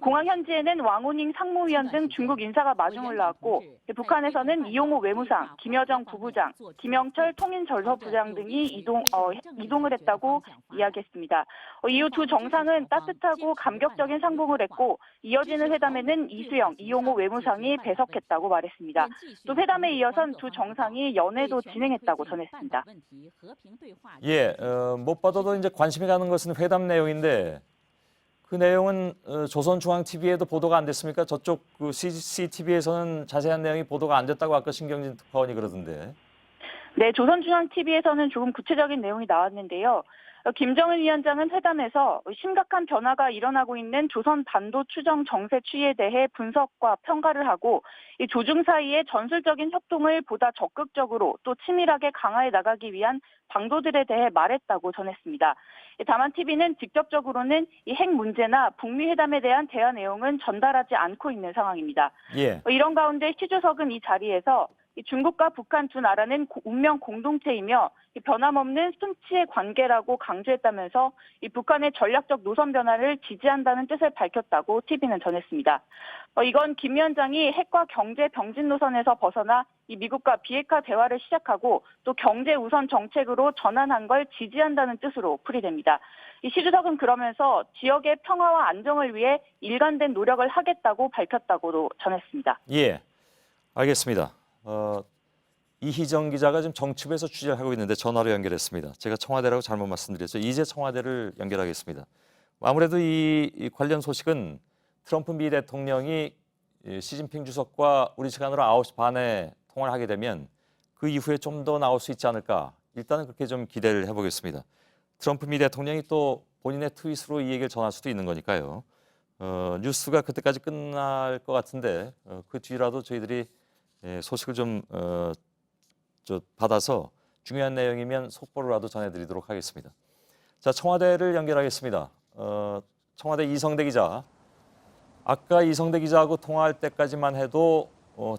공항 현지에는 왕호닝 상무위원 등 중국 인사가 마중 올라왔고 북한에서는 이용호 외무상, 김여정 부부장, 김영철 통일전서부장 등이 이동을 했다고 이야기했습니다. 이후 두 정상은 따뜻하고 감격적인 상봉을 했고 이어지는 회담에는 이수영, 이용호 외무상이 배석했다고 말했습니다. 또 회담에 이어선 두 정상이 연회도 진행했다고 전했습니다. 예, 못 봐도 이제 관심이 가는 것은 회담 내용인데 그 내용은 조선중앙TV에도 보도가 안 됐습니까? 저쪽 그 CCTV에서는 자세한 내용이 보도가 안 됐다고 아까 신경진 특파원이 그러던데. 네, 조선중앙TV에서는 조금 구체적인 내용이 나왔는데요. 김정은 위원장은 회담에서 심각한 변화가 일어나고 있는 조선 반도 추정 정세 추이에 대해 분석과 평가를 하고 이 조중 사이의 전술적인 협동을 보다 적극적으로 또 치밀하게 강화해 나가기 위한 방도들에 대해 말했다고 전했습니다. 다만 TV는 직접적으로는 이 핵 문제나 북미 회담에 대한 대화 내용은 전달하지 않고 있는 상황입니다. 예. 이런 가운데 시 주석은 이 자리에서 중국과 북한 두 나라는 운명 공동체이며 변함없는 순치의 관계라고 강조했다면서 이 북한의 전략적 노선 변화를 지지한다는 뜻을 밝혔다고 TV는 전했습니다. 이건 김 위원장이 핵과 경제 병진 노선에서 벗어나 이 미국과 비핵화 대화를 시작하고 또 경제 우선 정책으로 전환한 걸 지지한다는 뜻으로 풀이됩니다. 이 시 주석은 그러면서 지역의 평화와 안정을 위해 일관된 노력을 하겠다고 밝혔다고도 전했습니다. 예, 알겠습니다. 이희정 기자가 지금 정치부에서 취재를 하고 있는데 전화로 연결했습니다. 제가 청와대라고 잘못 말씀드렸죠. 이제 청와대를 연결하겠습니다. 아무래도 이 관련 소식은 트럼프 미 대통령이 시진핑 주석과 우리 시간으로 9시 반에 통화를 하게 되면 그 이후에 좀 더 나올 수 있지 않을까. 일단은 그렇게 좀 기대를 해보겠습니다. 트럼프 미 대통령이 또 본인의 트윗으로 이 얘기를 전할 수도 있는 거니까요. 뉴스가 그때까지 끝날 것 같은데 그 뒤라도 저희들이 소식을 좀 받아서 중요한 내용이면 속보로라도 전해드리도록 하겠습니다. 자, 청와대를 연결하겠습니다. 청와대 이성대 기자. 아까 이성대 기자하고 통화할 때까지만 해도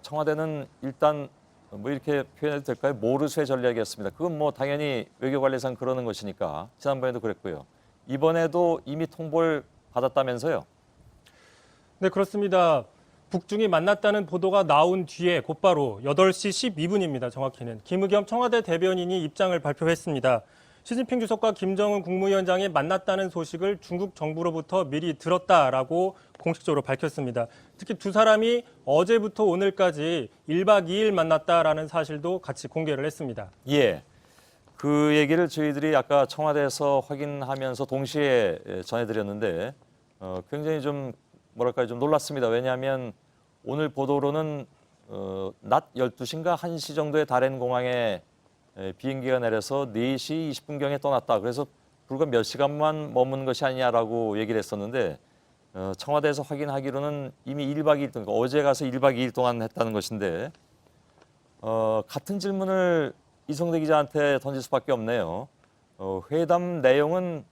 청와대는 일단 뭐 이렇게 표현해도 될까요? 모르쇠 전략이었습니다. 그건 뭐 당연히 외교관리상 그러는 것이니까 지난번에도 그랬고요. 이번에도 이미 통보를 받았다면서요? 네, 그렇습니다. 북중이 만났다는 보도가 나온 뒤에 곧바로 8시 12분입니다. 정확히는. 김의겸 청와대 대변인이 입장을 발표했습니다. 시진핑 주석과 김정은 국무위원장이 만났다는 소식을 중국 정부로부터 미리 들었다라고 공식적으로 밝혔습니다. 특히 두 사람이 어제부터 오늘까지 1박 2일 만났다라는 사실도 같이 공개를 했습니다. 예, 그 얘기를 저희들이 아까 청와대에서 확인하면서 동시에 전해드렸는데 굉장히 좀 뭐랄까요, 좀 놀랐습니다. 왜냐하면 오늘 보도로는 낮 12시인가 1시 정도에 다롄 공항에 비행기가 내려서 4시 20분경에 떠났다. 그래서 불과 몇 시간만 머문 것이 아니냐라고 얘기를 했었는데 청와대에서 확인하기로는 이미 1박 2일 동안, 어제 가서 1박 2일 동안 했다는 것인데 같은 질문을 이성대 기자한테 던질 수밖에 없네요. 회담 내용은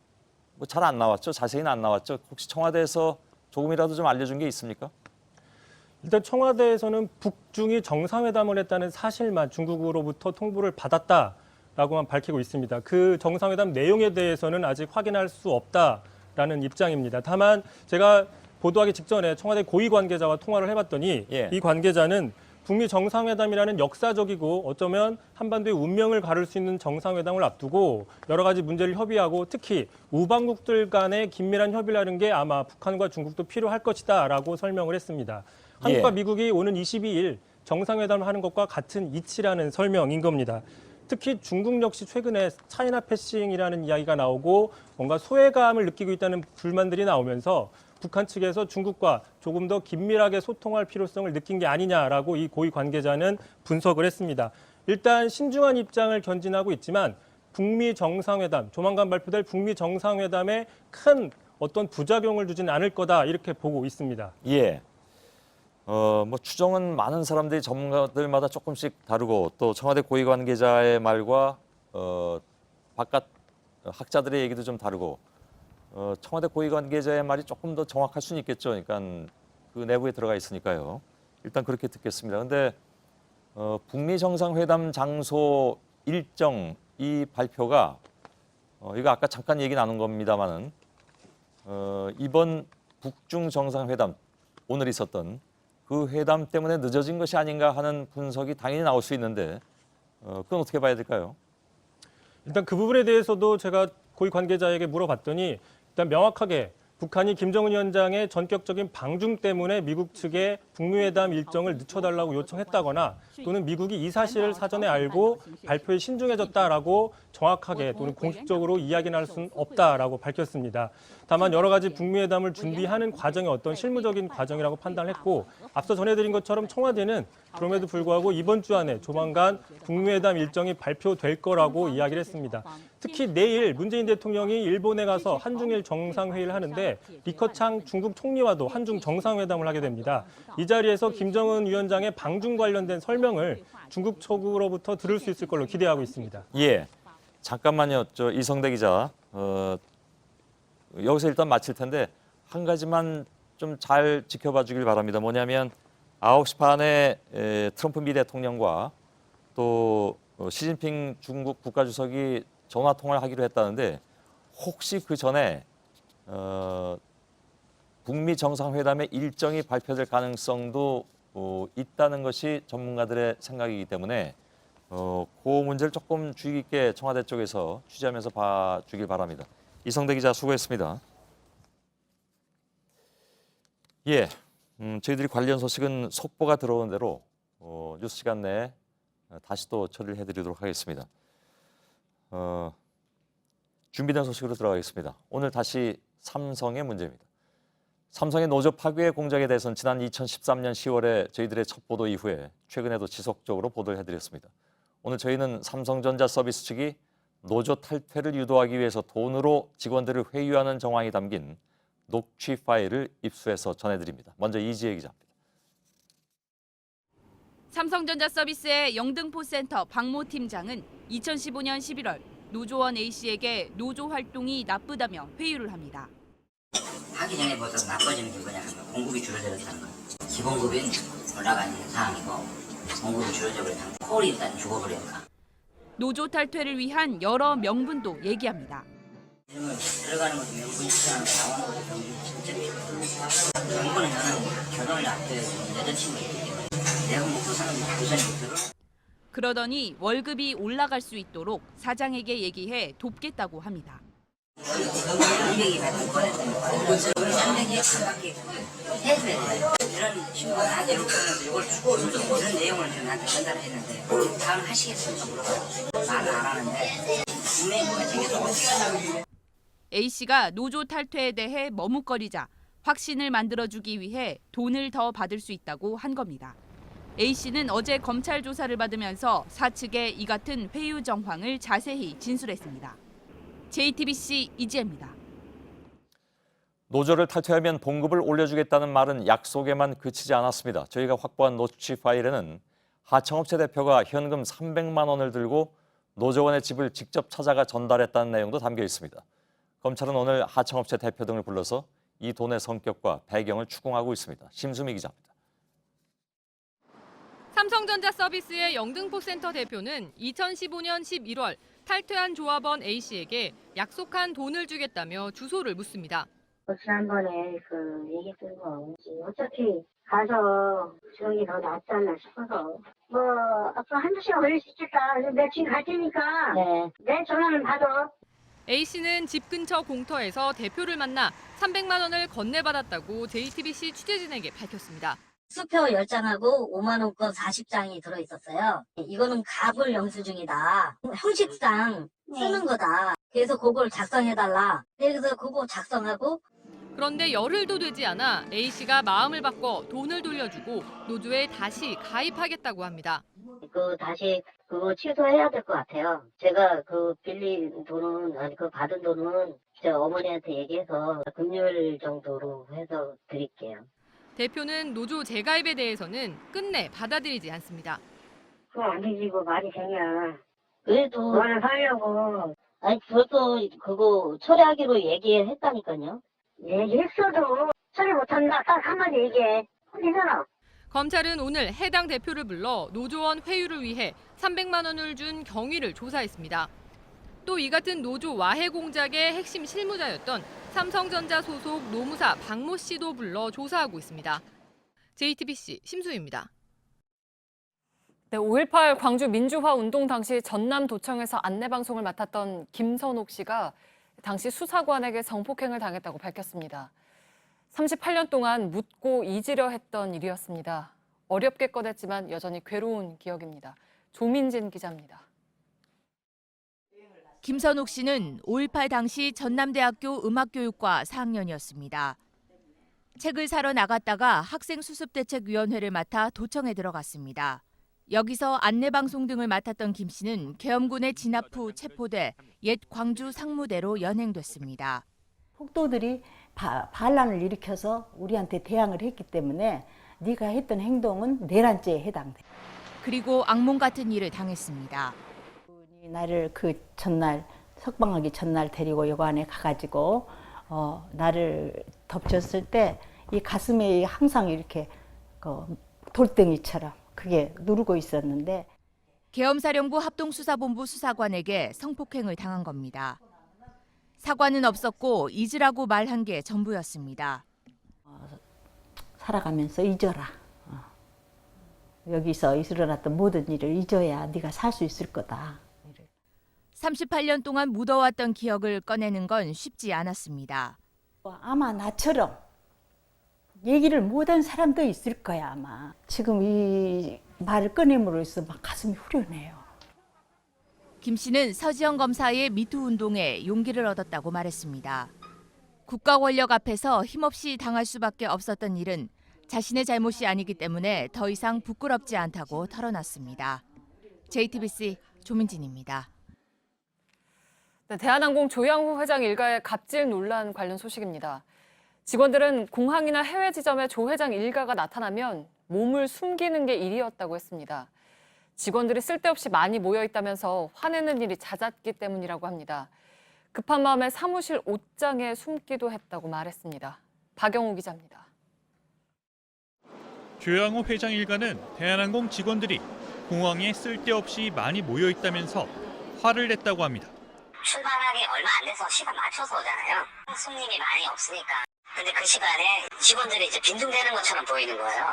뭐 잘 안 나왔죠? 자세히는 안 나왔죠? 혹시 청와대에서 조금이라도 좀 알려준 게 있습니까? 일단 청와대에서는 북중이 정상회담을 했다는 사실만 중국으로부터 통보를 받았다라고만 밝히고 있습니다. 그 정상회담 내용에 대해서는 아직 확인할 수 없다라는 입장입니다. 다만 제가 보도하기 직전에 청와대 고위 관계자와 통화를 해봤더니 이 관계자는 북미 정상회담이라는 역사적이고 어쩌면 한반도의 운명을 가를 수 있는 정상회담을 앞두고 여러 가지 문제를 협의하고 특히 우방국들 간의 긴밀한 협의라는 게 아마 북한과 중국도 필요할 것이다라고 설명을 했습니다. 한국과 미국이 오는 22일 정상회담을 하는 것과 같은 이치라는 설명인 겁니다. 특히 중국 역시 최근에 차이나 패싱이라는 이야기가 나오고 뭔가 소외감을 느끼고 있다는 불만들이 나오면서 북한 측에서 중국과 조금 더 긴밀하게 소통할 필요성을 느낀 게 아니냐라고 이 고위 관계자는 분석을 했습니다. 일단 신중한 입장을 견진하고 있지만 북미 정상회담, 조만간 발표될 북미 정상회담에 큰 어떤 부작용을 주진 않을 거다 이렇게 보고 있습니다. 예. 뭐 추정은 많은 사람들이 전문가들마다 조금씩 다르고 또 청와대 고위 관계자의 말과 바깥 학자들의 얘기도 좀 다르고 청와대 고위 관계자의 말이 조금 더 정확할 수는 있겠죠. 그러니까 그 내부에 들어가 있으니까요. 일단 그렇게 듣겠습니다. 근데 북미 정상회담 장소 일정 이 발표가 이거 아까 잠깐 얘기 나눈 겁니다만은 이번 북중 정상회담 오늘 있었던 그 회담 때문에 늦어진 것이 아닌가 하는 분석이 당연히 나올 수 있는데 그건 어떻게 봐야 될까요? 일단 그 부분에 대해서도 제가 고위 관계자에게 물어봤더니 일단 명확하게 북한이 김정은 위원장의 전격적인 방중 때문에 미국 측에 북미 회담 일정을 늦춰달라고 요청했다거나 또는 미국이 이 사실을 사전에 알고 발표에 신중해졌다라고 정확하게 또는 공식적으로 이야기는 할 수는 없다라고 밝혔습니다. 다만 여러 가지 북미 회담을 준비하는 과정이 어떤 실무적인 과정이라고 판단을 했고 앞서 전해드린 것처럼 청와대는 그럼에도 불구하고 이번 주 안에 조만간 북미 회담 일정이 발표될 거라고 이야기를 했습니다. 특히 내일 문재인 대통령이 일본에 가서 한중일 정상회의를 하는데 리커창 중국 총리와도 한중 정상회담을 하게 됩니다. 이 자리에서 김정은 위원장의 방중 관련된 설명을 중국 측으로부터 들을 수 있을 걸로 기대하고 있습니다. 예, 잠깐만요. 이성대 기자. 여기서 일단 마칠 텐데 한 가지만 좀 잘 지켜봐 주길 바랍니다. 뭐냐면 9시 반에 트럼프 미 대통령과 또 시진핑 중국 국가주석이 전화 통화를 하기로 했다는데 혹시 그 전에 북미 정상회담의 일정이 발표될 가능성도 있다는 것이 전문가들의 생각이기 때문에 그 문제를 조금 주의 깊게 청와대 쪽에서 취재하면서 봐주길 바랍니다. 이성대 기자 수고했습니다. 예, 저희들이 관련 소식은 속보가 들어오는 대로 뉴스 시간 내에 다시 또 처리를 해드리도록 하겠습니다. 준비된 소식으로 들어가겠습니다. 오늘 다시 삼성의 문제입니다. 삼성의 노조 파괴 공작에 대해서는 지난 2013년 10월에 저희들의 첫 보도 이후에 최근에도 지속적으로 보도를 해드렸습니다. 오늘 저희는 삼성전자 서비스 측이 노조 탈퇴를 유도하기 위해서 돈으로 직원들을 회유하는 정황이 담긴 녹취 파일을 입수해서 전해드립니다. 먼저 이지혜 기자입니다. 삼성전자 서비스의 영등포센터 박모 팀장은 2015년 11월 노조원 A씨에게 노조 활동이 나쁘다며 회유를 합니다. 하기 전에 보다 나빠지는 게 뭐냐 하면 공급이 줄어들었다는 거. 기본급은 올라가 있는 상황이고 공급이 줄어들었다는 거. 콜이 일단 죽어버렸다. 노조 탈퇴를 위한 여러 명분도 얘기합니다. 들어가는 것도 명분이 필요한데 나오는 것도 명분이 진짜 필요해요. 명분은 저는 결혼을 앞두고 여자친구가 있기 때문에 내가 먹고 사는 부산이 있도록. 그러더니 월급이 올라갈 수 있도록 사장에게 얘기해 돕겠다고 합니다. 200이 받는 거는 300이 반밖에 해줘야 돼요. 이런 친구가 나한테 이렇게 하면서 이걸 주고 이런 내용을 나한테 전달했는데 다음 하시겠습니까? 물어봐요. 말은 안 하는데 분명히 뭐가 챙겨서 A씨가 노조 탈퇴에 대해 머뭇거리자 확신을 만들어주기 위해 돈을 더 받을 수 있다고 한 겁니다. A씨는 어제 검찰 조사를 받으면서 사측의 이 같은 회유 정황을 자세히 진술했습니다. JTBC 이지혜입니다. 노조를 탈퇴하면 봉급을 올려주겠다는 말은 약속에만 그치지 않았습니다. 저희가 확보한 노치 파일에는 하청업체 대표가 현금 300만 원을 들고 노조원의 집을 직접 찾아가 전달했다는 내용도 담겨 있습니다. 검찰은 오늘 하청업체 대표 등을 불러서 이 돈의 성격과 배경을 추궁하고 있습니다. 심수미 기자입니다. 삼성전자 서비스의 영등포센터 대표는 2015년 11월 탈퇴한 조합원 A씨에게 약속한 돈을 주겠다며 주소를 묻습니다. 지난번에 얘기했던 거 어차피 가서 저기 더 낫잖아 싶어서 뭐 아까 한두 시간 걸릴 수 있겠다. 내가 지금 갈 테니까 내 전화는 받아. A씨는 집 근처 공터에서 대표를 만나 300만 원을 건네받았다고 JTBC 취재진에게 밝혔습니다. 수표 10장하고 5만 원권 40장이 들어있었어요. 이거는 가불 영수증이다. 형식상 쓰는 거다. 그래서 그걸 작성해달라. 그래서 그거 작성하고 그런데 열흘도 되지 않아 A씨가 마음을 바꿔 돈을 돌려주고 노조에 다시 가입하겠다고 합니다. 다시 그거 취소해야 될 것 같아요. 제가 빌린 돈은 아니 받은 돈은 제 어머니한테 얘기해서 금요일 정도로 해서 드릴게요. 대표는 노조 재가입에 대해서는 끝내 받아들이지 않습니다. 그거 안 되지, 그거 말이 되냐. 그래도 그거는 살려고. 아니 벌써 그거 처리하기로 얘기했다니까요. 얘기했어도 처리 못한다. 딱 한마디 얘기해. 되잖아. 검찰은 오늘 해당 대표를 불러 노조원 회유를 위해 300만 원을 준 경위를 조사했습니다. 또 이 같은 노조 와해 공작의 핵심 실무자였던 삼성전자 소속 노무사 박모 씨도 불러 조사하고 있습니다. JTBC 심수희입니다. 네, 5.18 광주 민주화 운동 당시 전남도청에서 안내방송을 맡았던 김선옥 씨가 당시 수사관에게 성폭행을 당했다고 밝혔습니다. 38년 동안 묻고 잊으려 했던 일이었습니다. 어렵게 꺼냈지만 여전히 괴로운 기억입니다. 조민진 기자입니다. 김선옥 씨는 5.18 당시 전남대학교 음악교육과 4학년이었습니다. 책을 사러 나갔다가 학생수습대책위원회를 맡아 도청에 들어갔습니다. 여기서 안내방송 등을 맡았던 김 씨는 계엄군에 진압 후 체포돼 옛 광주 상무대로 연행됐습니다. 폭도들이 반란을 일으켜서 우리한테 대항을 했기 때문에 네가 했던 행동은 내란죄에 해당돼. 그리고 악몽 같은 일을 당했습니다. 나를 그 전날 석방하기 전날 데리고 여관에 가가지고 나를 덮쳤을 때 이 가슴에 항상 이렇게 돌덩이처럼 그게 누르고 있었는데 계엄사령부 합동수사본부 수사관에게 성폭행을 당한 겁니다. 사과는 없었고 잊으라고 말한 게 전부였습니다. 살아가면서 잊어라. 여기서 일어났던 모든 일을 잊어야 네가 살 수 있을 거다. 38년 동안 묻어왔던 기억을 꺼내는 건 쉽지 않았습니다. 아마 나처럼 얘기를 못한 사람도 있을 거야 아마. 지금 이 말을 꺼냄으로써 막 가슴이 후련해요. 김 씨는 서지영 검사의 미투 운동에 용기를 얻었다고 말했습니다. 국가 권력 앞에서 힘없이 당할 수밖에 없었던 일은 자신의 잘못이 아니기 때문에 더 이상 부끄럽지 않다고 털어놨습니다. JTBC 조민진입니다. 네, 대한항공 조양호 회장 일가의 갑질 논란 관련 소식입니다. 직원들은 공항이나 해외 지점에 조 회장 일가가 나타나면 몸을 숨기는 게 일이었다고 했습니다. 직원들이 쓸데없이 많이 모여 있다면서 화내는 일이 잦았기 때문이라고 합니다. 급한 마음에 사무실 옷장에 숨기도 했다고 말했습니다. 박영우 기자입니다. 조양호 회장 일가는 대한항공 직원들이 공항에 쓸데없이 많이 모여 있다면서 화를 냈다고 합니다. 출발하기 얼마 안 돼서 시간 맞춰서 오잖아요. 손님이 많이 없으니까. 근데 그 시간에 직원들이 이제 빈둥대는 것처럼 보이는 거예요.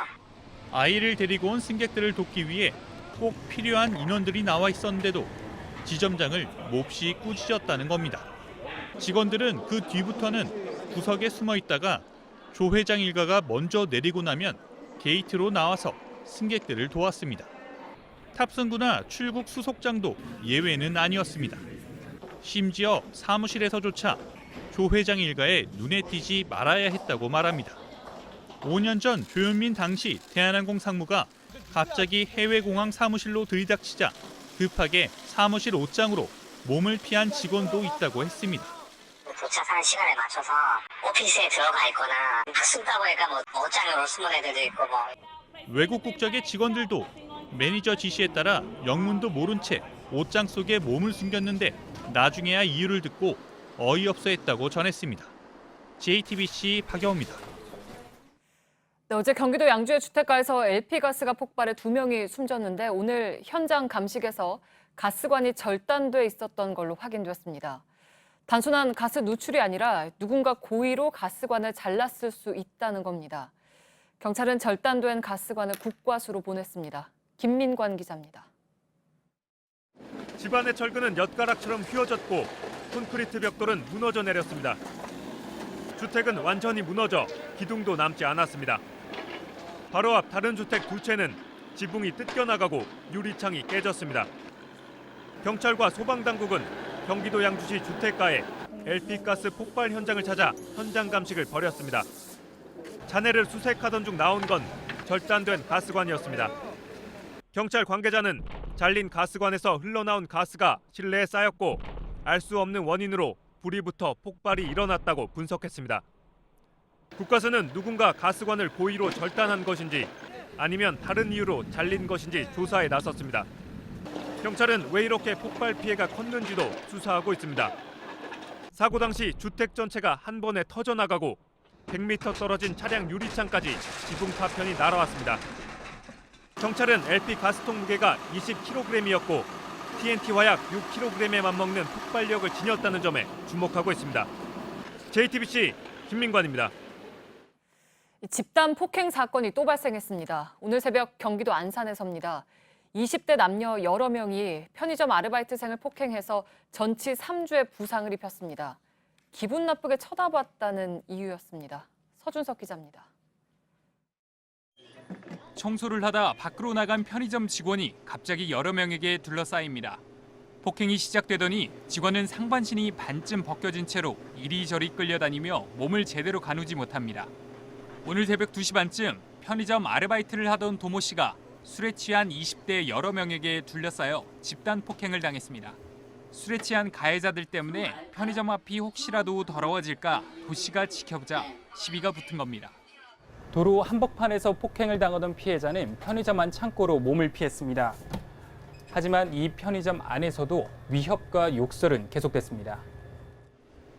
아이를 데리고 온 승객들을 돕기 위해 꼭 필요한 인원들이 나와 있었는데도 지점장을 몹시 꾸짖었다는 겁니다. 직원들은 그 뒤부터는 구석에 숨어 있다가 조 회장 일가가 먼저 내리고 나면 게이트로 나와서 승객들을 도왔습니다. 탑승구나 출국 수속장도 예외는 아니었습니다. 심지어 사무실에서조차 조 회장 일가에 눈에 띄지 말아야 했다고 말합니다. 5년 전 조현민 당시 대한항공 상무가 갑자기 해외 공항 사무실로 들이닥치자 급하게 사무실 옷장으로 몸을 피한 직원도 있다고 했습니다. 도착하는 시간에 맞춰서 오피스에 들어가 있거나 학습다고 하니까 뭐 옷장으로 숨은 애들도 있고 뭐. 외국 국적의 직원들도 매니저 지시에 따라 영문도 모른 채 옷장 속에 몸을 숨겼는데 나중에야 이유를 듣고 어이없어 했다고 전했습니다. JTBC 박영호입니다. 네, 어제 경기도 양주의 주택가에서 LP가스가 폭발해 2명이 숨졌는데 오늘 현장 감식에서 가스관이 절단돼 있었던 걸로 확인됐습니다. 단순한 가스 누출이 아니라 누군가 고의로 가스관을 잘랐을 수 있다는 겁니다. 경찰은 절단된 가스관을 국과수로 보냈습니다. 김민관 기자입니다. 집안의 철근은 엿가락처럼 휘어졌고 콘크리트 벽돌은 무너져 내렸습니다. 주택은 완전히 무너져 기둥도 남지 않았습니다. 바로 앞 다른 주택 2채는 지붕이 뜯겨나가고 유리창이 깨졌습니다. 경찰과 소방당국은 경기도 양주시 주택가에 LP가스 폭발 현장을 찾아 현장 감식을 벌였습니다. 잔해를 수색하던 중 나온 건 절단된 가스관이었습니다. 경찰 관계자는 잘린 가스관에서 흘러나온 가스가 실내에 쌓였고 알 수 없는 원인으로 불이 붙어 폭발이 일어났다고 분석했습니다. 국과수는 누군가 가스관을 고의로 절단한 것인지 아니면 다른 이유로 잘린 것인지 조사에 나섰습니다. 경찰은 왜 이렇게 폭발 피해가 컸는지도 수사하고 있습니다. 사고 당시 주택 전체가 한 번에 터져나가고 100m 떨어진 차량 유리창까지 지붕 파편이 날아왔습니다. 경찰은 LP 가스통 무게가 20kg이었고 TNT 화약 6kg에 맞먹는 폭발력을 지녔다는 점에 주목하고 있습니다. JTBC 김민관입니다. 집단 폭행 사건이 또 발생했습니다. 오늘 새벽 경기도 안산에서입니다. 20대 남녀 여러 명이 편의점 아르바이트생을 폭행해서 전치 3주의 부상을 입혔습니다. 기분 나쁘게 쳐다봤다는 이유였습니다. 서준석 기자입니다. 청소를 하다 밖으로 나간 편의점 직원이 갑자기 여러 명에게 둘러싸입니다. 폭행이 시작되더니 직원은 상반신이 반쯤 벗겨진 채로 이리저리 끌려다니며 몸을 제대로 가누지 못합니다. 오늘 새벽 2시 반쯤 편의점 아르바이트를 하던 도모 씨가 술에 취한 20대 여러 명에게 둘러싸여 집단 폭행을 당했습니다. 술에 취한 가해자들 때문에 편의점 앞이 혹시라도 더러워질까 도 씨가 지켜보자 시비가 붙은 겁니다. 도로 한복판에서 폭행을 당하던 피해자는 편의점 안 창고로 몸을 피했습니다. 하지만 이 편의점 안에서도 위협과 욕설은 계속됐습니다.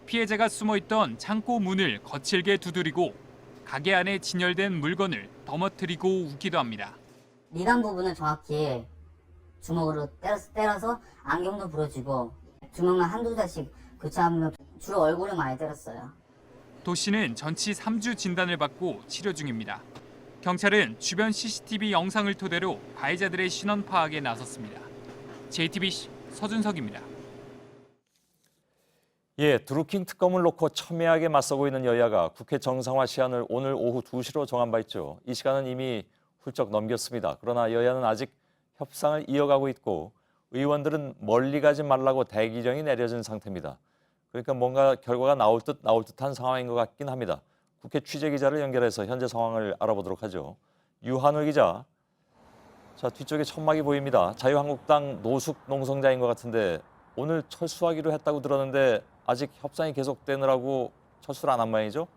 피해자가 숨어있던 창고 문을 거칠게 두드리고 가게 안에 진열된 물건을 넘어뜨리고 웃기도 합니다. 미간 부분은 정확히 주먹으로 때려서 안경도 부러지고 주먹만 한두 대씩 교체하면 주로 얼굴을 많이 때렸어요. 도 씨는 전치 3주 진단을 받고 치료 중입니다. 경찰은 주변 CCTV 영상을 토대로 가해자들의 신원 파악에 나섰습니다. JTBC 서준석입니다. 예, 드루킹 특검을 놓고 첨예하게 맞서고 있는 여야가 국회 정상화 시한을 오늘 오후 2시로 정한 바 있죠. 이 시간은 이미 훌쩍 넘겼습니다. 그러나 여야는 아직 협상을 이어가고 있고 의원들은 멀리 가지 말라고 대기령이 내려진 상태입니다. 그러니까 뭔가 결과가 나올 듯한 상황인 것 같긴 합니다. 국회 취재기자를 연결해서 현재 상황을 알아보도록 하죠. 유한울 기자. 자, 뒤쪽에 천막이 보입니다. 자유한국당 노숙 농성자인 것 같은데 오늘 철수하기로 했다고 들었는데 아직 협상이 계속되느라고 철수를 안 한 모양이죠?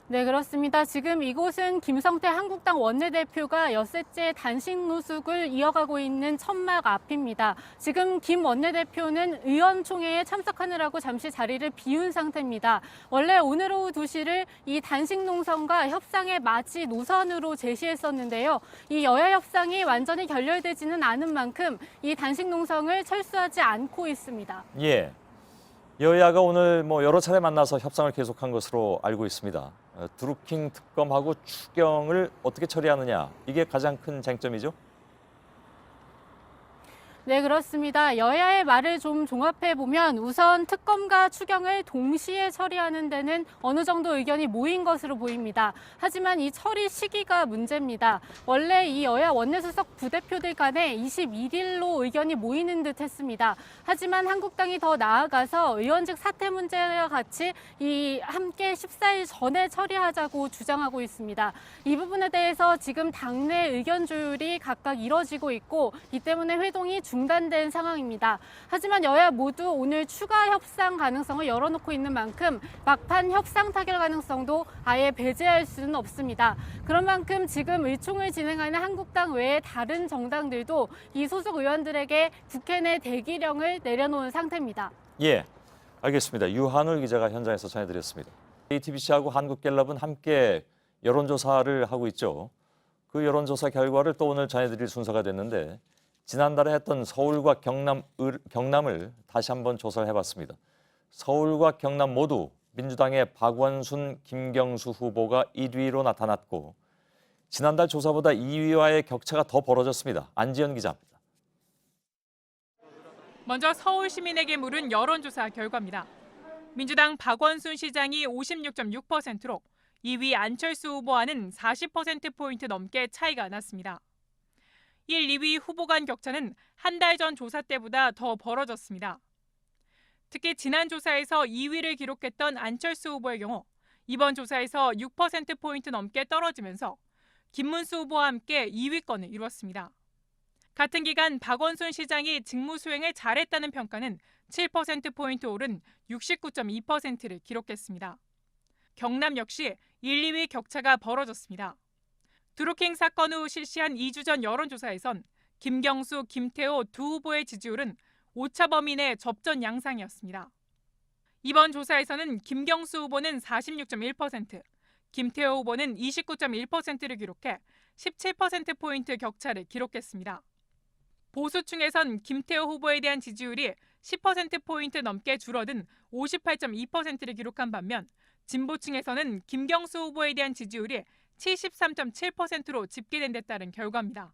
네, 그렇습니다. 지금 이곳은 김성태 한국당 원내대표가 엿새째 단식 노숙을 이어가고 있는 천막 앞입니다. 지금 김 원내대표는 의원총회에 참석하느라고 잠시 자리를 비운 상태입니다. 원래 오늘 오후 2시를 이 단식 농성과 협상의 마지 노선으로 제시했었는데요. 이 여야 협상이 완전히 결렬되지는 않은 만큼 이 단식 농성을 철수하지 않고 있습니다. 예. 여야가 오늘 여러 차례 만나서 협상을 계속한 것으로 알고 있습니다. 드루킹 특검하고 추경을 어떻게 처리하느냐, 이게 가장 큰 쟁점이죠? 네, 그렇습니다. 여야의 말을 좀 종합해보면 우선 특검과 추경을 동시에 처리하는 데는 어느 정도 의견이 모인 것으로 보입니다. 하지만 이 처리 시기가 문제입니다. 원래 이 여야 원내수석 부대표들 간에 21일로 의견이 모이는 듯 했습니다. 하지만 한국당이 더 나아가서 의원직 사퇴 문제와 같이 이 함께 14일 전에 처리하자고 주장하고 있습니다. 이 부분에 대해서 지금 당내 의견 조율이 각각 이뤄지고 있고 이 때문에 회동이 중단된 상황입니다. 하지만 여야 모두 오늘 추가 협상 가능성을 열어놓고 있는 만큼 막판 협상 타결 가능성도 아예 배제할 수는 없습니다. 그런 만큼 지금 의총을 진행하는 한국당 외에 다른 정당들도 이 소속 의원들에게 국회 내 대기령을 내려놓은 상태입니다. 예, 알겠습니다. 유한울 기자가 현장에서 전해드렸습니다. JTBC하고 한국갤럽은 함께 여론조사를 하고 있죠. 그 여론조사 결과를 또 오늘 전해드릴 순서가 됐는데 지난달에 했던 서울과 경남을 다시 한번 조사를 해봤습니다. 서울과 경남 모두 민주당의 박원순, 김경수 후보가 1위로 나타났고 지난달 조사보다 2위와의 격차가 더 벌어졌습니다. 안지연 기자입니다. 먼저 서울 시민에게 물은 여론조사 결과입니다. 민주당 박원순 시장이 56.6%로 2위 안철수 후보와는 40%포인트 넘게 차이가 났습니다. 1, 2위 후보 간 격차는 한 달 전 조사 때보다 더 벌어졌습니다. 특히 지난 조사에서 2위를 기록했던 안철수 후보의 경우 이번 조사에서 6%포인트 넘게 떨어지면서 김문수 후보와 함께 2위권을 이뤘습니다. 같은 기간 박원순 시장이 직무 수행을 잘했다는 평가는 7%포인트 오른 69.2%를 기록했습니다. 경남 역시 1, 2위 격차가 벌어졌습니다. 드루킹 사건 후 실시한 2주 전 여론조사에선 김경수, 김태호 두 후보의 지지율은 오차 범위 내 접전 양상이었습니다. 이번 조사에서는 김경수 후보는 46.1%, 김태호 후보는 29.1%를 기록해 17%포인트 격차를 기록했습니다. 보수층에선 김태호 후보에 대한 지지율이 10%포인트 넘게 줄어든 58.2%를 기록한 반면 진보층에서는 김경수 후보에 대한 지지율이 73.7%로 집계된 데 따른 결과입니다.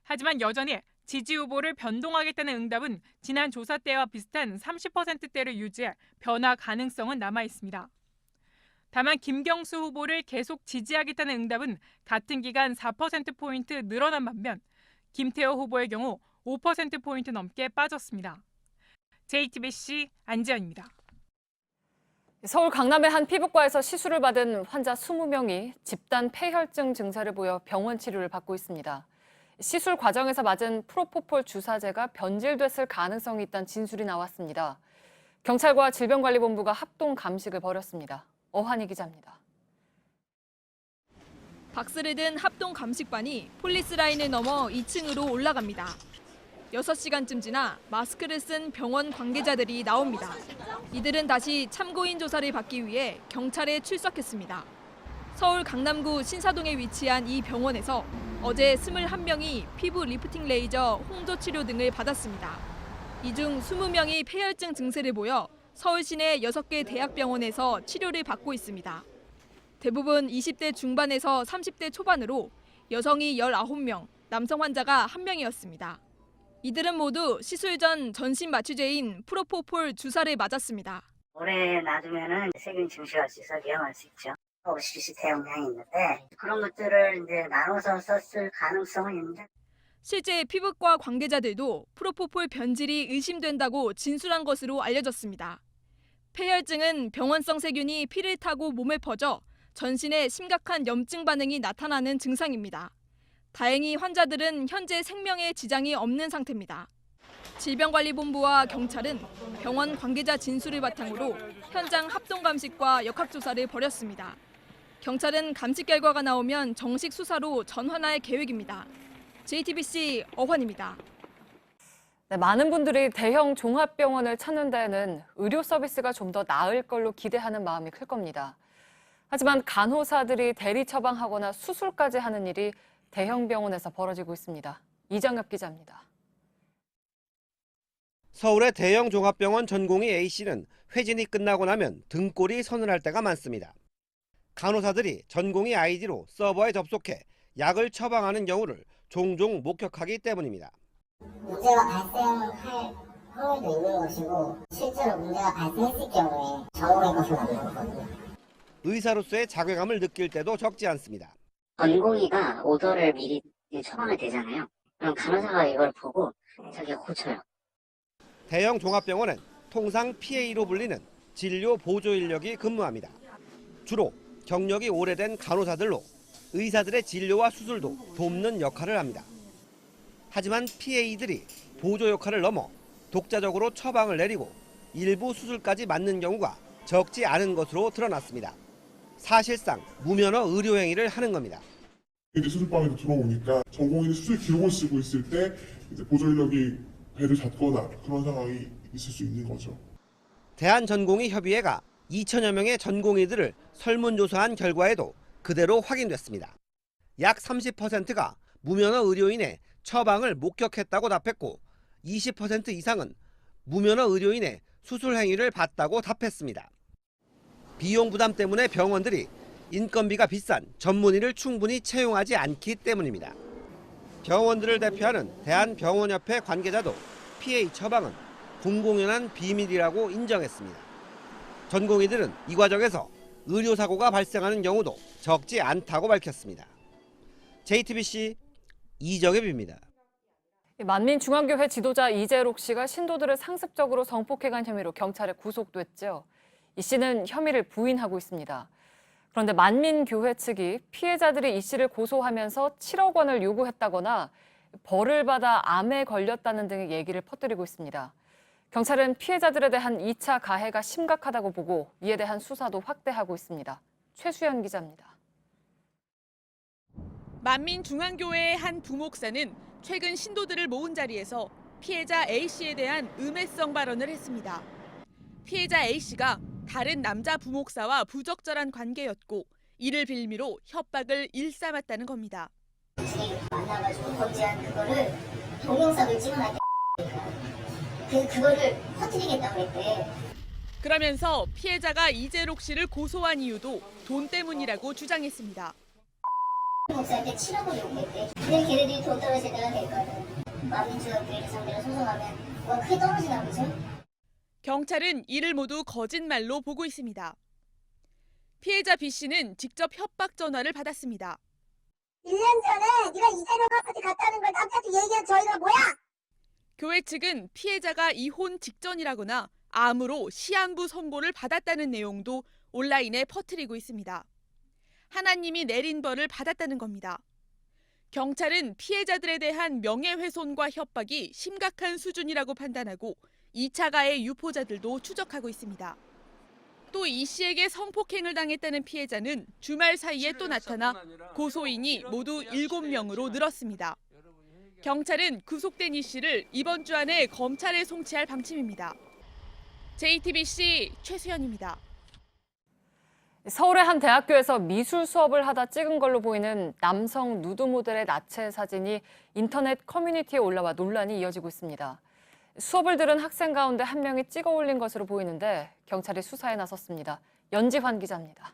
하지만 여전히 지지 후보를 변동하겠다는 응답은 지난 조사 때와 비슷한 30%대를 유지해 변화 가능성은 남아 있습니다. 다만 김경수 후보를 계속 지지하겠다는 응답은 같은 기간 4%포인트 늘어난 반면 김태호 후보의 경우 5%포인트 넘게 빠졌습니다. JTBC 안지연입니다. 서울 강남의 한 피부과에서 시술을 받은 환자 20명이 집단 폐혈증 증세를 보여 병원 치료를 받고 있습니다. 시술 과정에서 맞은 프로포폴 주사제가 변질됐을 가능성이 있다는 진술이 나왔습니다. 경찰과 질병관리본부가 합동 감식을 벌였습니다. 어환희 기자입니다. 박스를 든 합동 감식반이 폴리스 라인을 넘어 2층으로 올라갑니다. 6시간쯤 지나 마스크를 쓴 병원 관계자들이 나옵니다. 이들은 다시 참고인 조사를 받기 위해 경찰에 출석했습니다. 서울 강남구 신사동에 위치한 이 병원에서 어제 21명이 피부 리프팅 레이저, 홍조 치료 등을 받았습니다. 이 중 20명이 폐혈증 증세를 보여 서울 시내 6개 대학병원에서 치료를 받고 있습니다. 대부분 20대 중반에서 30대 초반으로 여성이 19명, 남성 환자가 1명이었습니다. 이들은 모두 시술 전 전신 마취제인 프로포폴 주사를 맞았습니다. 오래 놔두면은 세균 증식할 수 있어 위험할 수 있죠. 시시태 영향이 있는데 그런 것들을 이제 나눠서 썼을 가능성은 있는데. 실제 피부과 관계자들도 프로포폴 변질이 의심된다고 진술한 것으로 알려졌습니다. 폐혈증은 병원성 세균이 피를 타고 몸에 퍼져 전신에 심각한 염증 반응이 나타나는 증상입니다. 다행히 환자들은 현재 생명에 지장이 없는 상태입니다. 질병관리본부와 경찰은 병원 관계자 진술을 바탕으로 현장 합동감식과 역학조사를 벌였습니다. 경찰은 감식 결과가 나오면 정식 수사로 전환할 계획입니다. JTBC 어환입니다. 네, 많은 분들이 대형 종합병원을 찾는 데에는 의료 서비스가 좀 더 나을 걸로 기대하는 마음이 클 겁니다. 하지만 간호사들이 대리 처방하거나 수술까지 하는 일이 대형 병원에서 벌어지고 있습니다. 이정엽 기자입니다. 서울의 대형 종합병원 전공의 A씨는 회진이 끝나고 나면 등골이 서늘할 때가 많습니다. 간호사들이 전공의 아이디로 서버에 접속해 약을 처방하는 경우를 종종 목격하기 때문입니다. 문제가 발생할 확률도 있는 것이고 실제로 문제가 발생했을 경우에 전공의 것을 만나는 거거든요. 의사로서의 자괴감을 느낄 때도 적지 않습니다. 전공의가 오더를 미리 처방을 되잖아요. 그럼 간호사가 이걸 보고 자기가 고쳐요. 대형 종합병원은 통상 PA로 불리는 진료 보조 인력이 근무합니다. 주로 경력이 오래된 간호사들로 의사들의 진료와 수술도 돕는 역할을 합니다. 하지만 PA들이 보조 역할을 넘어 독자적으로 처방을 내리고 일부 수술까지 맞는 경우가 적지 않은 것으로 드러났습니다. 사실상 무면허 의료 행위를 하는 겁니다. 이제 수술방에 들어오니까 전공의는 수술 기록을 쓰고 있을 때 이제 보조 인력이 배를 잡거나 그런 상황이 있을 수 있는 거죠. 대한전공의협의회가 2천여 명의 전공의들을 설문조사한 결과에도 그대로 확인됐습니다. 약 30%가 무면허 의료인의 처방을 목격했다고 답했고 20% 이상은 무면허 의료인의 수술 행위를 봤다고 답했습니다. 비용 부담 때문에 병원들이 인건비가 비싼 전문의를 충분히 채용하지 않기 때문입니다. 병원들을 대표하는 대한병원협회 관계자도 PA 처방은 공공연한 비밀이라고 인정했습니다. 전공의들은 이 과정에서 의료사고가 발생하는 경우도 적지 않다고 밝혔습니다. JTBC 이정엽입니다. 만민중앙교회 지도자 이재록 씨가 신도들을 상습적으로 성폭행한 혐의로 경찰에 구속됐죠. 이 씨는 혐의를 부인하고 있습니다. 그런데 만민교회 측이 피해자들이 이 씨를 고소하면서 7억 원을 요구했다거나 벌을 받아 암에 걸렸다는 등의 얘기를 퍼뜨리고 있습니다. 경찰은 피해자들에 대한 2차 가해가 심각하다고 보고 이에 대한 수사도 확대하고 있습니다. 최수연 기자입니다. 만민중앙교회의 한 부목사는 최근 신도들을 모은 자리에서 피해자 A씨에 대한 음해성 발언을 했습니다. 피해자 A씨가 다른 남자 부목사와 부적절한 관계였고 이를 빌미로 협박을 일삼았다는 겁니다. 만나가지고 범죄한 그거를 동영상을 찍어놨대. 그래서 그거를 퍼뜨리겠다고 했대. 그러면서 피해자가 이재록 씨를 고소한 이유도 돈 때문이라고 주장했습니다. 목사한테 7억을 요구했대. 근데 걔네들이 돈 떨어질 때가 됐거든. 만민중앙교회를 상대로 소송하면 뭐가 크게 떨어지나 보죠? 경찰은 이를 모두 거짓말로 보고 있습니다. 피해자 B씨는 직접 협박 전화를 받았습니다. 1년 전에 네가 이재록 아파트 갔다는 걸 남자한테 얘기한 저희가 뭐야? 교회 측은 피해자가 이혼 직전이라거나 암으로 시한부 선고를 받았다는 내용도 온라인에 퍼뜨리고 있습니다. 하나님이 내린 벌을 받았다는 겁니다. 경찰은 피해자들에 대한 명예훼손과 협박이 심각한 수준이라고 판단하고 2차 가해 유포자들도 추적하고 있습니다. 또 이 씨에게 성폭행을 당했다는 피해자는 주말 사이에 또 나타나 고소인이 모두 7명으로 늘었습니다. 경찰은 구속된 이 씨를 이번 주 안에 검찰에 송치할 방침입니다. JTBC 최수연입니다. 서울의 한 대학교에서 미술 수업을 하다 찍은 걸로 보이는 남성 누드 모델의 나체 사진이 인터넷 커뮤니티에 올라와 논란이 이어지고 있습니다. 수업을 들은 학생 가운데 한 명이 찍어 올린 것으로 보이는데 경찰이 수사에 나섰습니다. 연지환 기자입니다.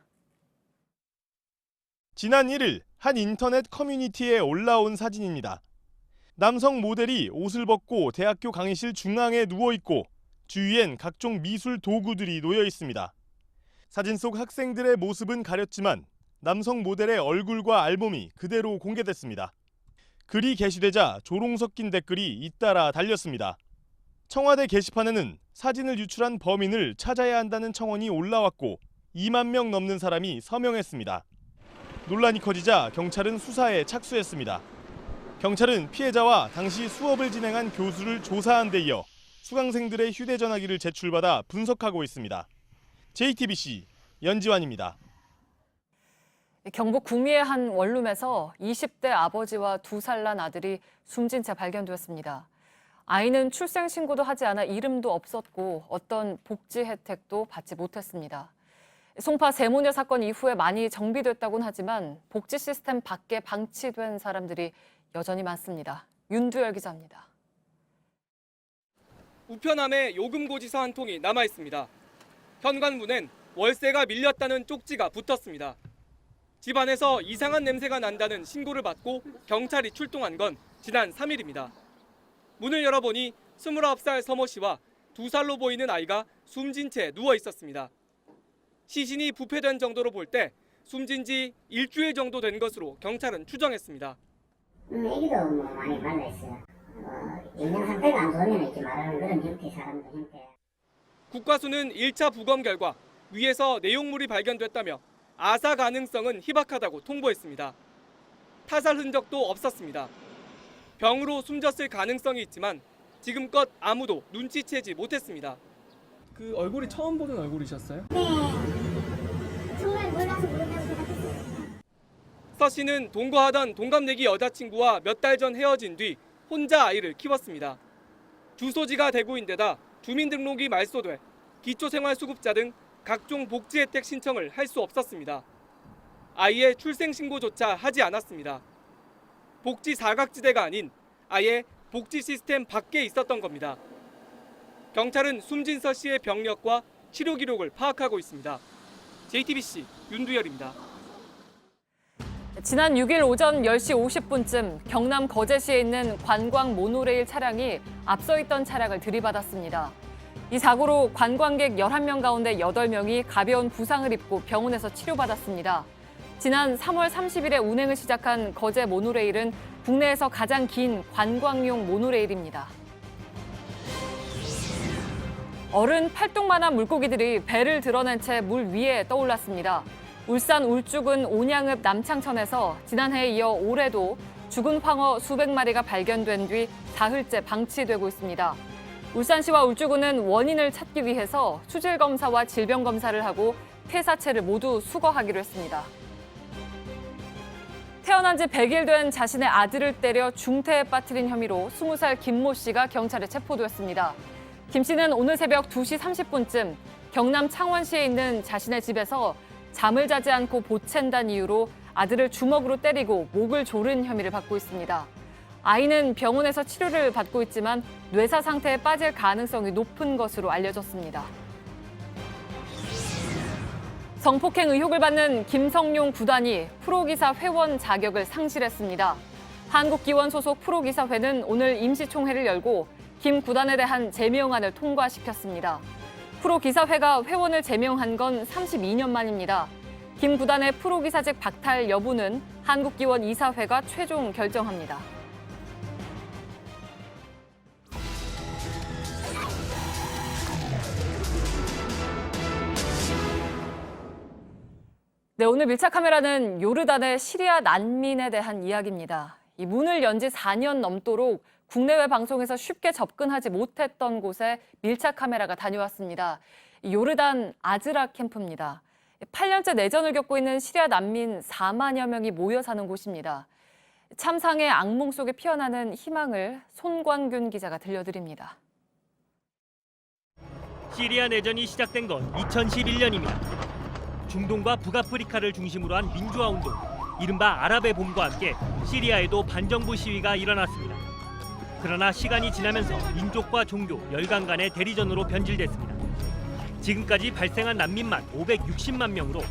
지난 1일 한 인터넷 커뮤니티에 올라온 사진입니다. 남성 모델이 옷을 벗고 대학교 강의실 중앙에 누워있고 주위엔 각종 미술 도구들이 놓여 있습니다. 사진 속 학생들의 모습은 가렸지만 남성 모델의 얼굴과 알몸이 그대로 공개됐습니다. 글이 게시되자 조롱 섞인 댓글이 잇따라 달렸습니다. 청와대 게시판에는 사진을 유출한 범인을 찾아야 한다는 청원이 올라왔고 2만 명 넘는 사람이 서명했습니다. 논란이 커지자 경찰은 수사에 착수했습니다. 경찰은 피해자와 당시 수업을 진행한 교수를 조사한 데 이어 수강생들의 휴대전화기를 제출받아 분석하고 있습니다. JTBC 연지환입니다. 경북 구미의 한 원룸에서 20대 아버지와 2살 난 아들이 숨진 채 발견되었습니다. 아이는 출생 신고도 하지 않아 이름도 없었고 어떤 복지 혜택도 받지 못했습니다. 송파 세모녀 사건 이후에 많이 정비됐다고는 하지만 복지 시스템 밖에 방치된 사람들이 여전히 많습니다. 윤두열 기자입니다. 우편함에 요금 고지서 한 통이 남아 있습니다. 현관문엔 월세가 밀렸다는 쪽지가 붙었습니다. 집안에서 이상한 냄새가 난다는 신고를 받고 경찰이 출동한 건 지난 3일입니다. 문을 열어보니 29살 서모 씨와 2살로 보이는 아이가 숨진 채 누워 있었습니다. 시신이 부패된 정도로 볼 때 숨진 지 일주일 정도 된 것으로 경찰은 추정했습니다. 애기도 많이 말라있어요. 영양 상태가 안 좋으면 이렇게 말하는 그런 형태 사람들 형태. 국과수는 1차 부검 결과 위에서 내용물이 발견됐다며 아사 가능성은 희박하다고 통보했습니다. 타살 흔적도 없었습니다. 병으로 숨졌을 가능성이 있지만 지금껏 아무도 눈치채지 못했습니다. 그 얼굴이 처음 보는 얼굴이셨어요? 네. 정말 몰라서 모른다고 생각했어요. 서 씨는 동거하던 동갑내기 여자친구와 몇 달 전 헤어진 뒤 혼자 아이를 키웠습니다. 주소지가 대구인데다 주민등록이 말소돼 기초생활수급자 등 각종 복지 혜택 신청을 할 수 없었습니다. 아이의 출생신고조차 하지 않았습니다. 복지 사각지대가 아닌 아예 복지 시스템 밖에 있었던 겁니다. 경찰은 숨진 서 씨의 병력과 치료 기록을 파악하고 있습니다. JTBC 윤두열입니다. 지난 6일 오전 10시 50분쯤 경남 거제시에 있는 관광 모노레일 차량이 앞서 있던 차량을 들이받았습니다. 이 사고로 관광객 11명 가운데 8명이 가벼운 부상을 입고 병원에서 치료받았습니다. 지난 3월 30일에 운행을 시작한 거제 모노레일은 국내에서 가장 긴 관광용 모노레일입니다. 어른 팔뚝만한 물고기들이 배를 드러낸 채 물 위에 떠올랐습니다. 울산 울주군 온양읍 남창천에서 지난해에 이어 올해도 죽은 황어 수백 마리가 발견된 뒤 사흘째 방치되고 있습니다. 울산시와 울주군은 원인을 찾기 위해서 수질 검사와 질병 검사를 하고 폐사체를 모두 수거하기로 했습니다. 태어난 지 100일 된 자신의 아들을 때려 중태에 빠뜨린 혐의로 20살 김모 씨가 경찰에 체포됐습니다. 김 씨는 오늘 새벽 2시 30분쯤 경남 창원시에 있는 자신의 집에서 잠을 자지 않고 보챈다는 이유로 아들을 주먹으로 때리고 목을 조른 혐의를 받고 있습니다. 아이는 병원에서 치료를 받고 있지만 뇌사 상태에 빠질 가능성이 높은 것으로 알려졌습니다. 성폭행 의혹을 받는 김성용 구단이 프로기사 회원 자격을 상실했습니다. 한국기원 소속 프로기사회는 오늘 임시총회를 열고 김 구단에 대한 제명안을 통과시켰습니다. 프로기사회가 회원을 제명한 건 32년 만입니다. 김 구단의 프로기사직 박탈 여부는 한국기원 이사회가 최종 결정합니다. 네, 오늘 밀착 카메라는 요르단의 시리아 난민에 대한 이야기입니다. 이 문을 연 지 4년 넘도록 국내외 방송에서 쉽게 접근하지 못했던 곳에 밀착 카메라가 다녀왔습니다. 요르단 아즈라 캠프입니다. 8년째 내전을 겪고 있는 시리아 난민 4만여 명이 모여 사는 곳입니다. 참상의 악몽 속에 피어나는 희망을 손광균 기자가 들려드립니다. 시리아 내전이 시작된 건 2011년입니다. 중동과 북아프리카를 중심으로 한 민주화 운동, 이른바 아랍의 봄과 함께 시리아에도 반정부 시위가 일어났습니다. 그러나 시간이 지나면서 민족과 종교, 열강 간의 대리전으로 변질됐습니다. 지금까지 발생한 난민만 560만 명으로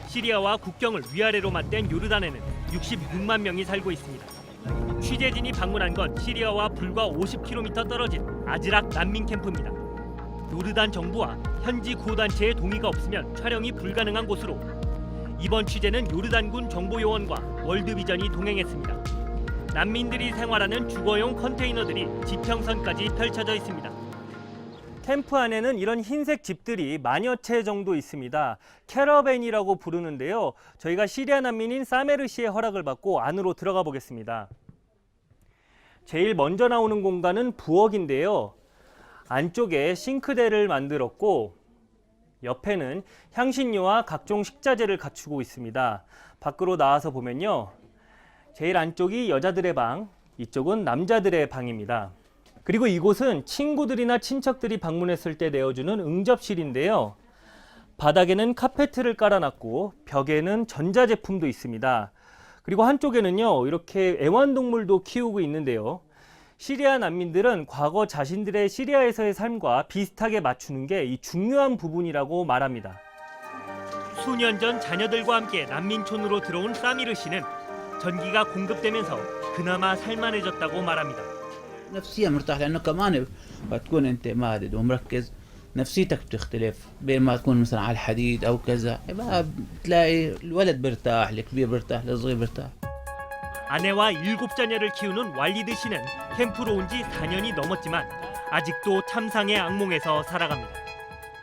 시리아와 국경을 위아래로 맞댄 요르단에는 66만 명이 살고 있습니다. 취재진이 방문한 건 시리아와 불과 50km 떨어진 아즈락 난민 캠프입니다. 요르단 정부와 현지 구호단체의 동의가 없으면 촬영이 불가능한 곳으로 이번 취재는 요르단군 정보요원과 월드비전이 동행했습니다. 난민들이 생활하는 주거용 컨테이너들이 지평선까지 펼쳐져 있습니다. 캠프 안에는 이런 흰색 집들이 만여 채 정도 있습니다. 캐러밴이라고 부르는데요. 저희가 시리아 난민인 사메르 씨의 허락을 받고 안으로 들어가 보겠습니다. 제일 먼저 나오는 공간은 부엌인데요. 안쪽에 싱크대를 만들었고 옆에는 향신료와 각종 식자재를 갖추고 있습니다. 밖으로 나와서 보면요. 제일 안쪽이 여자들의 방, 이쪽은 남자들의 방입니다. 그리고 이곳은 친구들이나 친척들이 방문했을 때 내어주는 응접실인데요. 바닥에는 카페트를 깔아놨고 벽에는 전자제품도 있습니다. 그리고 한쪽에는요, 이렇게 애완동물도 키우고 있는데요. 시리아 난민들은 과거 자신들의 시리아에서의 삶과 비슷하게 맞추는 게 이 중요한 부분이라고 말합니다. 수년 전 자녀들과 함께 난민촌으로 들어온 사미르 씨는 전기가 공급되면서 그나마 살만해졌다고 말합니다. نفسيا مرتاح لانه كمان تكون انت مادد ومركز نفسيتك بتختلف بين ما تكون مثلا على الحديد او كذا بقى بتلاقي الولد برتاح الكبير برتاح الصغير برتاح. 아내와 7자녀를 키우는 왈리드 씨는 캠프로 온 지 4년이 넘었지만 아직도 참상의 악몽에서 살아갑니다.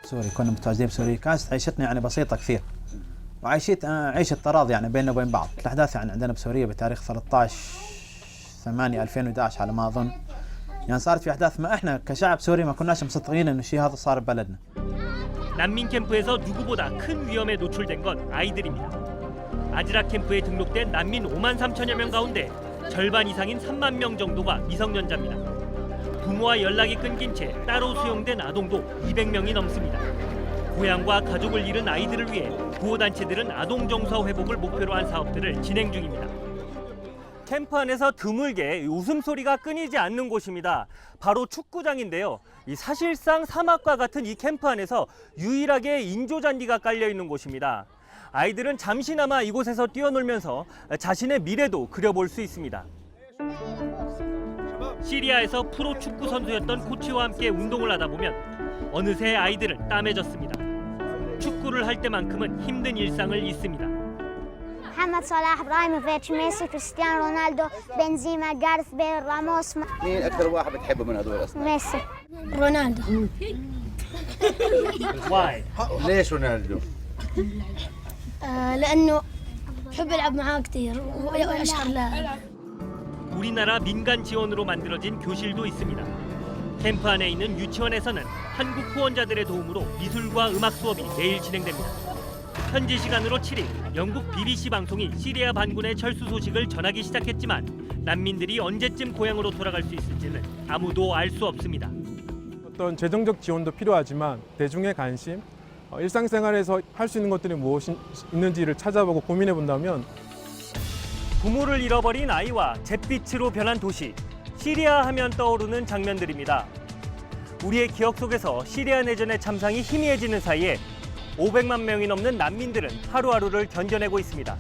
سوري كنا متواجدين بسوريا كانت عيشتنا يعني بسيطة كثير عيشة تراضي يعني بيننا وبين بعض الأحداث يعني عندنا بسوريا بتاريخ 13/8/2011 على ما أظن يعني صارت في احداث ما احنا كشعب سوري ما كناش مصدقين انه الشيء هذا صار ببلدنا. 난민 캠프에서 누구보다 큰 위험에 노출된 건 아이들입니다. 아즈락 캠프에 등록된 난민 5만 3천여 명 가운데 절반 이상인 3만 명 정도가 미성년자입니다. 부모와 연락이 끊긴 채 따로 수용된 아동도 200명이 넘습니다. 고향과 가족을 잃은 아이들을 위해 구호단체들은 아동 정서 회복을 목표로 한 사업들을 진행 중입니다. 캠프 안에서 드물게 웃음소리가 끊이지 않는 곳입니다. 바로 축구장인데요. 사실상 사막과 같은 이 캠프 안에서 유일하게 인조잔디가 깔려 있는 곳입니다. 아이들은 잠시나마 이곳에서 뛰어놀면서 자신의 미래도 그려볼 수 있습니다. 시리아에서 프로 축구 선수였던 코치와 함께 운동을 하다 보면 어느새 아이들은 땀해졌습니다. 축구를 할 때만큼은 힘든 일상을 잊습니다. محمد صلاح ابراهيموفيتش ميسي كريستيانو رونالدو بنزيما جارث بيل راموس مين اكثر واحد بتحبه من هذول اصلا؟ ميسي رونالدو Why? ليش رونالدو؟ لانه بحب العب معاه كثير واشهر لاعب. 우리나라 민간 지원으로 만들어진 교실도 있습니다. 캠프 안에 있는 유치원에서는 한국 후원자들의 도움으로 미술과 음악 수업이 매일 진행됩니다. 현지 시간으로 7일 영국 BBC 방송이 시리아 반군의 철수 소식을 전하기 시작했지만 난민들이 언제쯤 고향으로 돌아갈 수 있을지는 아무도 알 수 없습니다. 어떤 재정적 지원도 필요하지만 대중의 관심, 일상생활에서 할 수 있는 것들이 무엇이 있는지를 찾아보고 고민해 본다면 부모를 잃어버린 아이와 잿빛으로 변한 도시, 시리아 하면 떠오르는 장면들입니다. 우리의 기억 속에서 시리아 내전의 참상이 희미해지는 사이에 500만 명이 넘는 난민들은 하루하루를 견뎌내고 있습니다.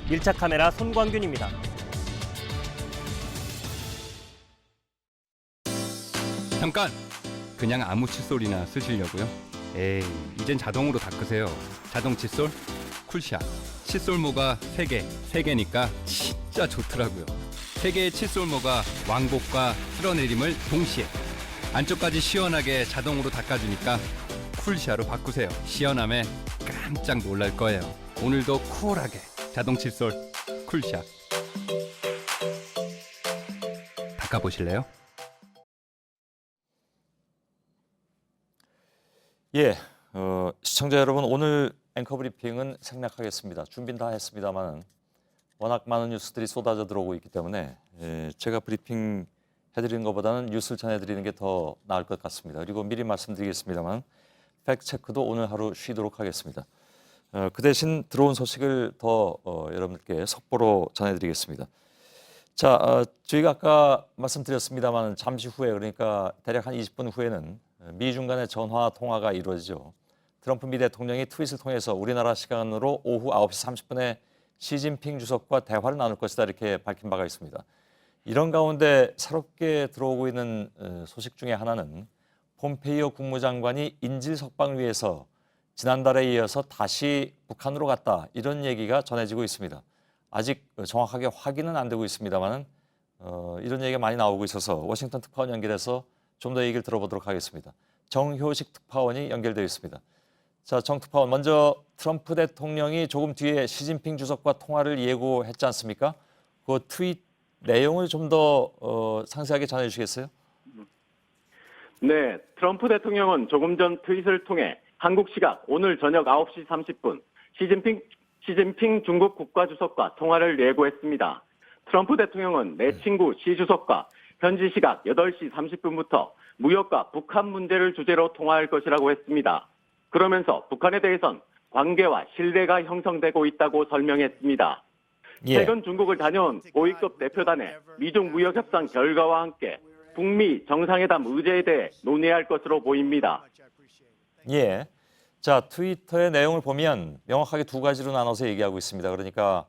밀착 카메라 손광균입니다. 잠깐! 그냥 아무 칫솔이나 쓰시려고요? 에이, 이젠 자동으로 닦으세요. 자동 칫솔 쿨샷. 칫솔모가 3개, 3개니까 진짜 좋더라고요. 3개의 칫솔모가 왕복과 쓸어내림을 동시에 안쪽까지 시원하게 자동으로 닦아주니까 쿨샷으로 바꾸세요. 시원함에 깜짝 놀랄 거예요. 오늘도 쿨하게 자동 칫솔 쿨샷. 닦아보실래요? 예, 시청자 여러분, 오늘 앵커 브리핑은 생략하겠습니다. 준비는 다 했습니다만 워낙 많은 뉴스들이 쏟아져 들어오고 있기 때문에 제가 브리핑 해드리는 것보다는 뉴스를 전해드리는 게 더 나을 것 같습니다. 그리고 미리 말씀드리겠습니다만 팩트체크도 오늘 하루 쉬도록 하겠습니다. 그 대신 들어온 소식을 더 여러분들께 속보로 전해드리겠습니다. 자, 저희가 아까 말씀드렸습니다만 잠시 후에, 그러니까 대략 한 20분 후에는 미중 간의 전화 통화가 이루어지죠. 트럼프 미 대통령이 트윗을 통해서 우리나라 시간으로 오후 9시 30분에 시진핑 주석과 대화를 나눌 것이다, 이렇게 밝힌 바가 있습니다. 이런 가운데 새롭게 들어오고 있는 소식 중에 하나는 폼페이오 국무장관이 인질 석방을 위해서 지난달에 이어서 다시 북한으로 갔다, 이런 얘기가 전해지고 있습니다. 아직 정확하게 확인은 안 되고 있습니다만 이런 얘기가 많이 나오고 있어서 워싱턴 특파원 연결해서 좀 더 얘기를 들어보도록 하겠습니다. 정효식 특파원이 연결되어 있습니다. 자, 정 특파원, 먼저 트럼프 대통령이 조금 뒤에 시진핑 주석과 통화를 예고했지 않습니까? 그 트윗 내용을 좀 더 상세하게 전해주시겠어요? 네, 트럼프 대통령은 조금 전 트윗을 통해 한국 시각 오늘 저녁 9시 30분 시진핑 중국 국가주석과 통화를 예고했습니다. 트럼프 대통령은 내 친구 시 주석과 현지 시각 8시 30분부터 무역과 북한 문제를 주제로 통화할 것이라고 했습니다. 그러면서 북한에 대해선 관계와 신뢰가 형성되고 있다고 설명했습니다. 최근 중국을 다녀온 고위급 대표단의 미중 무역협상 결과와 함께 북미 정상회담 의제에 대해 논의할 것으로 보입니다. 예. 자, 트위터의 내용을 보면 명확하게 두 가지로 나눠서 얘기하고 있습니다. 그러니까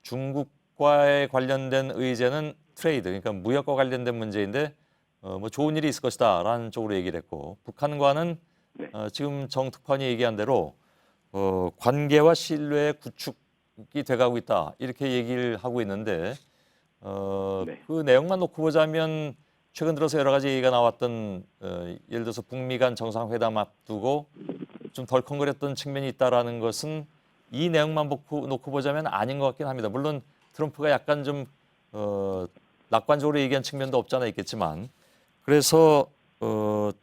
중국과의 관련된 의제는 트레이드, 그러니까 무역과 관련된 문제인데 뭐 좋은 일이 있을 것이다라는 쪽으로 얘기를 했고, 북한과는 지금 정 특파원이 얘기한 대로 관계와 신뢰의 구축이 돼가고 있다, 이렇게 얘기를 하고 있는데 그 내용만 놓고 보자면 최근 들어서 여러 가지 얘기가 나왔던 예를 들어서 북미 간 정상회담 앞두고 좀 덜컹거렸던 측면이 있다라는 것은 이 내용만 놓고 보자면 아닌 것 같긴 합니다. 물론 트럼프가 약간 좀 낙관적으로 얘기한 측면도 없지 않아 있겠지만 그래서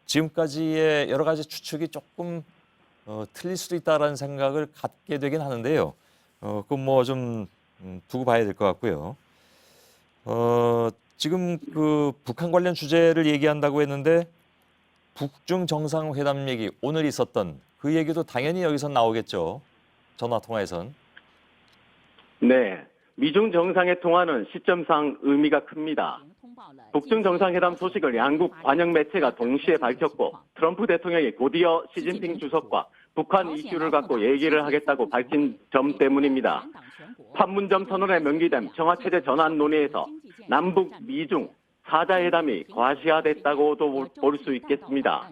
지금까지의 여러 가지 추측이 조금 틀릴 수도 있다라는 생각을 갖게 되긴 하는데요. 그건 뭐 좀 두고 봐야 될 것 같고요. 지금 그 북한 관련 주제를 얘기한다고 했는데 북중 정상회담 얘기 오늘 있었던 그 얘기도 당연히 여기서 나오겠죠. 전화 통화에선. 네, 미중 정상회 통화는 시점상 의미가 큽니다. 북중 정상회담 소식을 양국 관영 매체가 동시에 밝혔고 트럼프 대통령이 곧이어 시진핑 주석과 북한 이슈를 갖고 얘기를 하겠다고 밝힌 점 때문입니다. 판문점 선언에 명기된 평화체제 전환 논의에서 남북 미중 4자 회담이 과시화됐다고도 볼 수 있겠습니다.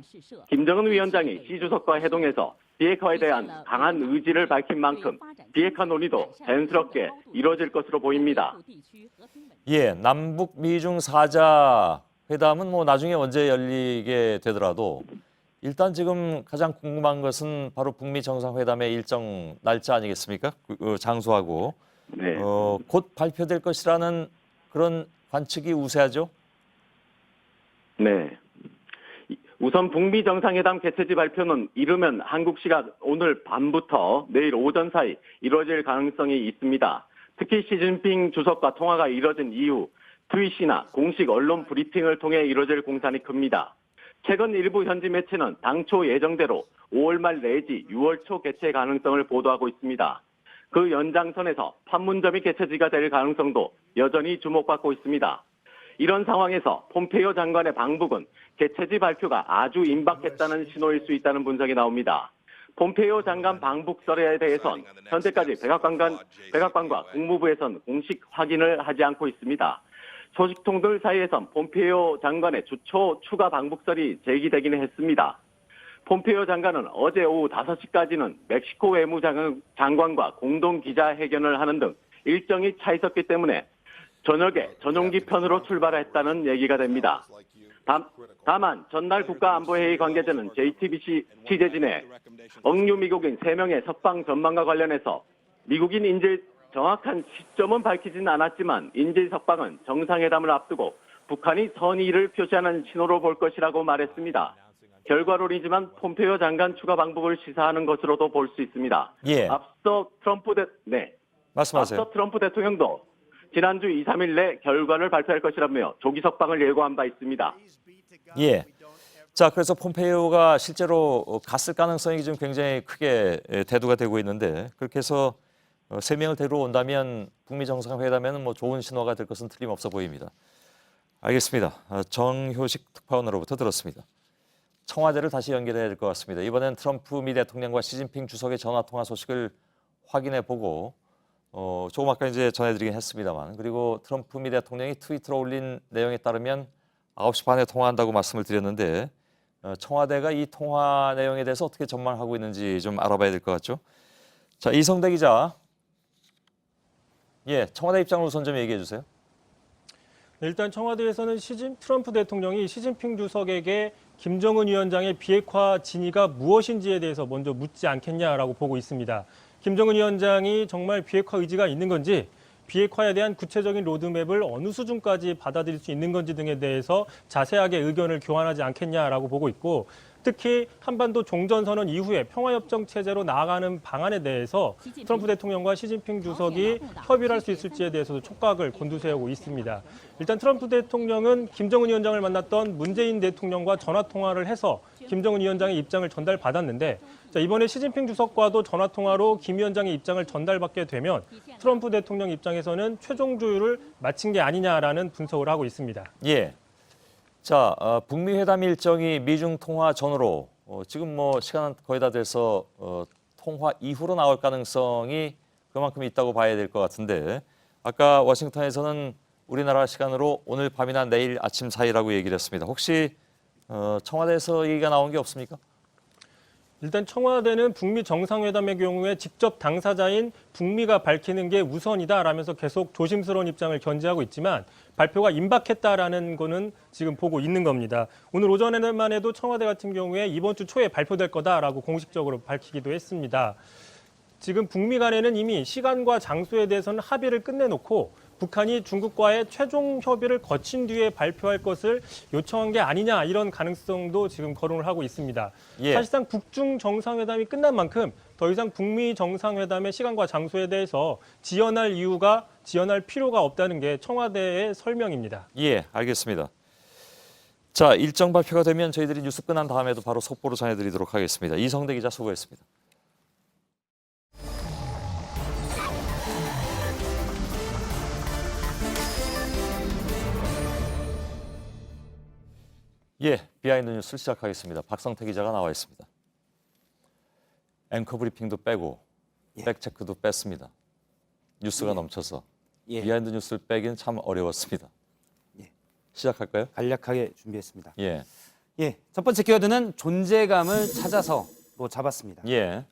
김정은 위원장이 시 주석과 회동에서 비핵화에 대한 강한 의지를 밝힌 만큼 비핵화 논의도 자연스럽게 이루어질 것으로 보입니다. 예, 남북 미중 4자 회담은 뭐 나중에 언제 열리게 되더라도 일단 지금 가장 궁금한 것은 바로 북미 정상회담의 일정 날짜 아니겠습니까? 장소하고 네. 곧 발표될 것이라는 그런 관측이 우세하죠? 네. 우선 북미 정상회담 개최지 발표는 이르면 한국 시각 오늘 밤부터 내일 오전 사이 이루어질 가능성이 있습니다. 특히 시진핑 주석과 통화가 이뤄진 이후 트윗이나 공식 언론 브리핑을 통해 이루어질 공산이 큽니다. 최근 일부 현지 매체는 당초 예정대로 5월 말 내지 6월 초 개최 가능성을 보도하고 있습니다. 그 연장선에서 판문점이 개최지가 될 가능성도 여전히 주목받고 있습니다. 이런 상황에서 폼페이오 장관의 방북은 개최지 발표가 아주 임박했다는 신호일 수 있다는 분석이 나옵니다. 폼페이오 장관 방북설에 대해선 현재까지 백악관과 국무부에선 공식 확인을 하지 않고 있습니다. 소식통들 사이에선 폼페이오 장관의 주초 추가 방북설이 제기되기는 했습니다. 폼페이오 장관은 어제 오후 5시까지는 멕시코 외무장관과 공동 기자회견을 하는 등 일정이 차 있었기 때문에 저녁에 전용기 편으로 출발했다는 얘기가 됩니다. 다만 전날 국가안보회의 관계자는 JTBC 취재진에 억류 미국인 3명의 석방 전망과 관련해서 미국인 인질 정확한 시점은 밝히진 않았지만 인질 석방은 정상회담을 앞두고 북한이 선의를 표시하는 신호로 볼 것이라고 말했습니다. 결과론이지만 폼페이오 장관 추가 방북을 시사하는 것으로도 볼 수 있습니다. 예. 앞서 말씀하세요. 앞서 트럼프 대통령도 지난주 2, 3일 내 결과를 발표할 것이라며 조기 석방을 예고한 바 있습니다. 예. 자, 그래서 폼페이오가 실제로 갔을 가능성이 지금 굉장히 크게 대두가 되고 있는데 그렇게 해서 3명을 데려온다면 북미 정상회담에는 뭐 좋은 신호가 될 것은 틀림없어 보입니다. 알겠습니다. 정효식 특파원으로부터 들었습니다. 청와대를 다시 연결해야 될 것 같습니다. 이번엔 트럼프 미 대통령과 시진핑 주석의 전화통화 소식을 확인해 보고 조금 아까 이제 전해드리긴 했습니다만 그리고 트럼프 미 대통령이 트위터로 올린 내용에 따르면 9시 반에 통화한다고 말씀을 드렸는데 청와대가 이 통화 내용에 대해서 어떻게 전망하고 있는지 좀 알아봐야 될 것 같죠. 자, 이성대 기자. 예, 청와대 입장을 우선 좀 얘기해 주세요. 일단 청와대에서는 트럼프 대통령이 시진핑 주석에게 김정은 위원장의 비핵화 진위가 무엇인지에 대해서 먼저 묻지 않겠냐라고 보고 있습니다. 김정은 위원장이 정말 비핵화 의지가 있는 건지, 비핵화에 대한 구체적인 로드맵을 어느 수준까지 받아들일 수 있는 건지 등에 대해서 자세하게 의견을 교환하지 않겠냐라고 보고 있고, 특히 한반도 종전선언 이후에 평화협정 체제로 나아가는 방안에 대해서 트럼프 대통령과 시진핑 주석이 협의를 할 수 있을지에 대해서도 촉각을 곤두세우고 있습니다. 일단 트럼프 대통령은 김정은 위원장을 만났던 문재인 대통령과 전화통화를 해서 김정은 위원장의 입장을 전달받았는데, 이번에 시진핑 주석과도 전화통화로 김 위원장의 입장을 전달받게 되면 트럼프 대통령 입장에서는 최종 조율을 마친 게 아니냐라는 분석을 하고 있습니다. 예. 자, 북미 회담 일정이 미중 통화 전후로 지금 뭐 시간은 거의 다 돼서 통화 이후로 나올 가능성이 그만큼 있다고 봐야 될 것 같은데, 아까 워싱턴에서는 우리나라 시간으로 오늘 밤이나 내일 아침 사이라고 얘기를 했습니다. 혹시 청와대에서 얘기가 나온 게 없습니까? 일단 청와대는 북미 정상회담의 경우에 직접 당사자인 북미가 밝히는 게 우선이다라면서 계속 조심스러운 입장을 견지하고 있지만 발표가 임박했다라는 거는 지금 보고 있는 겁니다. 오늘 오전에만 해도 청와대 같은 경우에 이번 주 초에 발표될 거다라고 공식적으로 밝히기도 했습니다. 지금 북미 간에는 이미 시간과 장소에 대해서는 합의를 끝내놓고 북한이 중국과의 최종 협의를 거친 뒤에 발표할 것을 요청한 게 아니냐 이런 가능성도 지금 거론을 하고 있습니다. 예. 사실상 북중 정상회담이 끝난 만큼 더 이상 북미 정상회담의 시간과 장소에 대해서 지연할 필요가 없다는 게 청와대의 설명입니다. 예, 알겠습니다. 자, 일정 발표가 되면 저희들이 뉴스 끝난 다음에도 바로 속보로 전해드리도록 하겠습니다. 이성대 기자 수고했습니다. 예, 비하인드 뉴스를 시작하겠습니다. 박성태 기자가 나와 있습니다. 앵커 브리핑도 빼고 팩체크도 뺐습니다. 뉴스가 넘쳐서 비하인드 뉴스를 빼기는 참 어려웠습니다. 시작할까요? 간략하게 준비했습니다. 예. 첫 번째 키워드는 존재감을 찾아서로 잡았습니다. 예.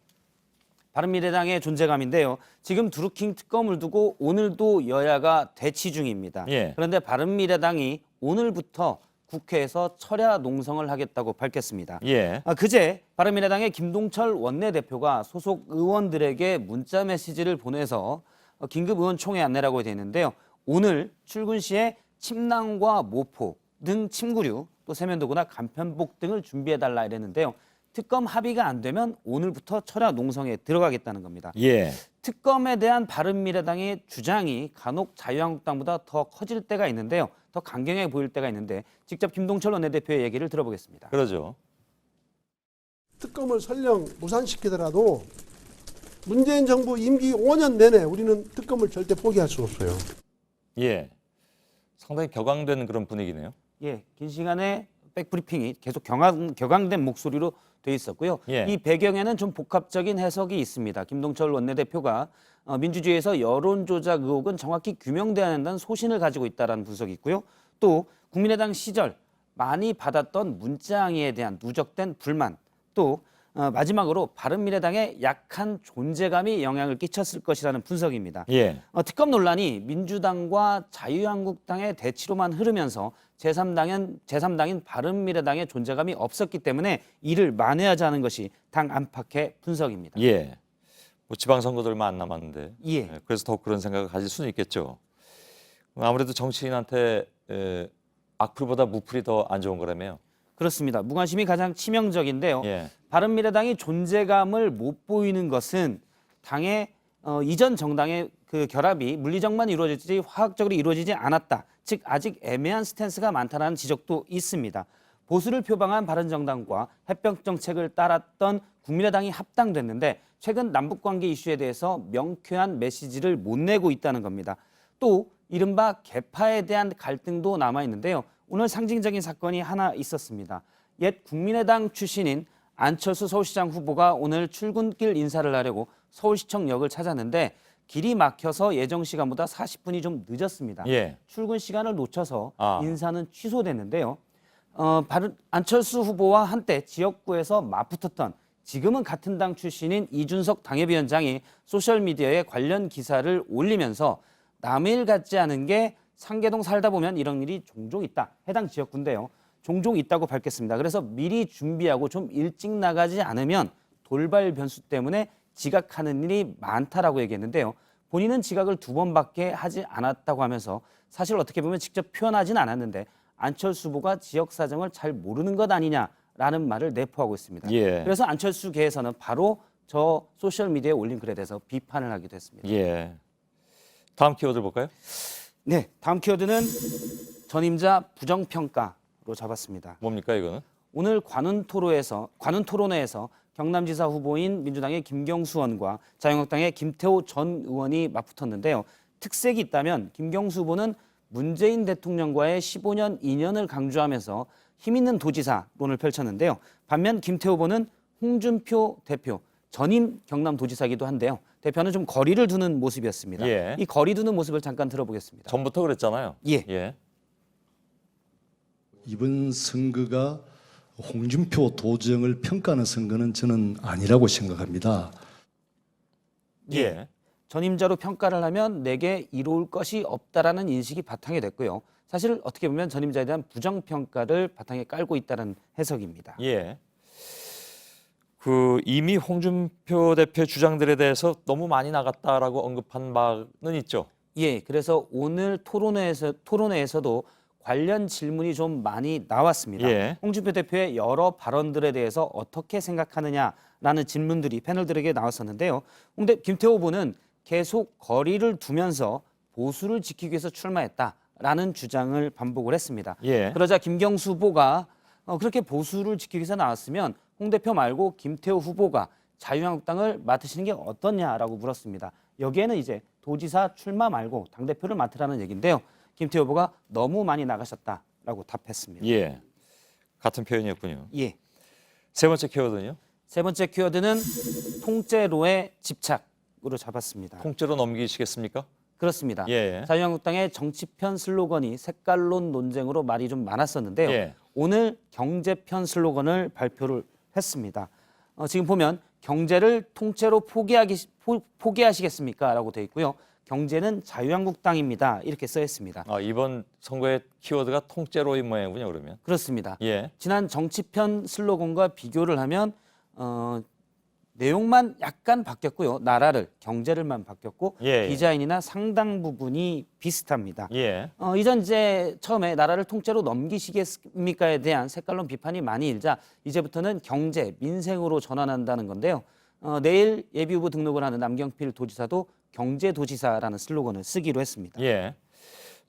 바른미래당의 존재감인데요. 지금 드루킹 특검을 두고 오늘도 여야가 대치 중입니다. 예. 그런데 바른미래당이 오늘부터 국회에서 철야 농성을 하겠다고 밝혔습니다. 예. 그제 바른미래당의 김동철 원내대표가 소속 의원들에게 문자 메시지를 보내서 긴급 의원총회 안내라고 되어 있는데요. 오늘 출근 시에 침낭과 모포 등 침구류, 또 세면도구나 간편복 등을 준비해달라 이랬는데요. 특검 합의가 안 되면 오늘부터 철야 농성에 들어가겠다는 겁니다. 예. 특검에 대한 바른미래당의 주장이 간혹 자유한국당보다 더 커질 때가 있는데요. 더 강경해 보일 때가 있는데 직접 김동철 원내대표의 얘기를 들어보겠습니다. 그러죠. 특검을 설령 무산시키더라도 문재인 정부 임기 5년 내내 우리는 특검을 절대 포기할 수 없어요. 예. 상당히 격앙된 그런 분위기네요. 예, 긴 시간에 백브리핑이 계속 격앙된 목소리로 돼 있었고요. 예. 이 배경에는 좀 복합적인 해석이 있습니다. 김동철 원내대표가 민주주의에서 여론조작 의혹은 정확히 규명돼야 한다는 소신을 가지고 있다는 분석이 있고요. 또 국민의당 시절 많이 받았던 문자항의에 대한 누적된 불만, 또 마지막으로 바른미래당의 약한 존재감이 영향을 끼쳤을 것이라는 분석입니다. 예. 특검 논란이 민주당과 자유한국당의 대치로만 흐르면서 제3당인 바른미래당의 존재감이 없었기 때문에 이를 만회하자는 것이 당 안팎의 분석입니다. 예. 뭐 지방선거도 얼마 안 남았는데. 예. 그래서 더욱 그런 생각을 가질 수는 있겠죠. 아무래도 정치인한테 악플보다 무플이 더 안 좋은 거라며요. 그렇습니다. 무관심이 가장 치명적인데요. 예. 바른미래당이 존재감을 못 보이는 것은 당의 이전 정당의 그 결합이 물리적만 이루어지지 화학적으로 이루어지지 않았다. 즉 아직 애매한 스탠스가 많다는 지적도 있습니다. 보수를 표방한 바른정당과 햇볕 정책을 따랐던 국민의당이 합당됐는데 최근 남북관계 이슈에 대해서 명쾌한 메시지를 못 내고 있다는 겁니다. 또 이른바 개파에 대한 갈등도 남아있는데요. 오늘 상징적인 사건이 하나 있었습니다. 옛 국민의당 출신인 안철수 서울시장 후보가 오늘 출근길 인사를 하려고 서울시청역을 찾았는데 길이 막혀서 예정 시간보다 40분이 좀 늦었습니다. 예. 출근 시간을 놓쳐서 인사는 취소됐는데요. 안철수 후보와 한때 지역구에서 맞붙었던 지금은 같은 당 출신인 이준석 당협위원장이 소셜미디어에 관련 기사를 올리면서 남의 일 같지 않은 게 상계동 살다 보면 이런 일이 종종 있다. 해당 지역구인데요. 종종 있다고 밝혔습니다. 그래서 미리 준비하고 좀 일찍 나가지 않으면 돌발 변수 때문에 지각하는 일이 많다라고 얘기했는데요. 본인은 지각을 2번밖에 하지 않았다고 하면서 사실 어떻게 보면 직접 표현하진 않았는데 안철수 후보가 지역 사정을 잘 모르는 것 아니냐라는 말을 내포하고 있습니다. 예. 그래서 안철수계에서는 바로 저 소셜미디어에 올린 글에 대해서 비판을 하기도 했습니다. 예. 다음 키워드 볼까요? 네, 다음 키워드는 전임자 부정평가로 잡았습니다. 뭡니까 이거는? 오늘 관훈토론회에서 경남지사 후보인 민주당의 김경수 의원과 자유한국당의 김태호 전 의원이 맞붙었는데요. 특색이 있다면 김경수 후보는 문재인 대통령과의 15년 인연을 강조하면서 힘있는 도지사론을 펼쳤는데요. 반면 김태호 후보는 홍준표 대표, 전임 경남도지사이기도 한데요. 대표는 좀 거리를 두는 모습이었습니다. 예. 이 거리 두는 모습을 잠깐 들어보겠습니다. 전부터 그랬잖아요. 예. 이번 선거가 홍준표 도정을 평가하는 선거는 저는 아니라고 생각합니다. 예. 전임자로 평가를 하면 내게 이로울 것이 없다라는 인식이 바탕이 됐고요. 사실 어떻게 보면 전임자에 대한 부정평가를 바탕에 깔고 있다는 해석입니다. 예. 이미 홍준표 대표의 주장들에 대해서 너무 많이 나갔다라고 언급한 바는 있죠. 예, 그래서 오늘 토론회에서도 관련 질문이 좀 많이 나왔습니다. 예. 홍준표 대표의 여러 발언들에 대해서 어떻게 생각하느냐라는 질문들이 패널들에게 나왔었는데요. 김태호 후보는 계속 거리를 두면서 보수를 지키기 위해서 출마했다라는 주장을 반복을 했습니다. 예. 그러자 김경수 후보가 그렇게 보수를 지키기 위해서 나왔으면 홍 대표 말고 김태호 후보가 자유한국당을 맡으시는 게 어떠냐라고 물었습니다. 여기에는 이제 도지사 출마 말고 당대표를 맡으라는 얘기인데요. 김태호 후보가 너무 많이 나가셨다라고 답했습니다. 예, 같은 표현이었군요. 예. 세 번째 키워드는요? 세 번째 키워드는 통째로의 집착으로 잡았습니다. 통째로 넘기시겠습니까? 그렇습니다. 예. 자유한국당의 정치편 슬로건이 색깔론 논쟁으로 말이 좀 많았었는데요. 예. 오늘 경제편 슬로건을 발표를 했습니다. 지금 보면 경제를 통째로 포기하시겠습니까? 라고 되어 있고요. 경제는 자유한국당입니다. 이렇게 써 있습니다. 이번 선거의 키워드가 통째로인 모양이군요, 그러면. 그렇습니다. 예. 지난 정치편 슬로건과 비교를 하면 내용만 약간 바뀌었고요. 나라를, 경제를만 바뀌었고 예. 디자인이나 상당 부분이 비슷합니다. 예. 이전 이제 처음에 나라를 통째로 넘기시겠습니까에 대한 색깔론 비판이 많이 일자 이제부터는 경제, 민생으로 전환한다는 건데요. 내일 예비후보 등록을 하는 남경필 도지사도 경제도지사라는 슬로건을 쓰기로 했습니다. 예.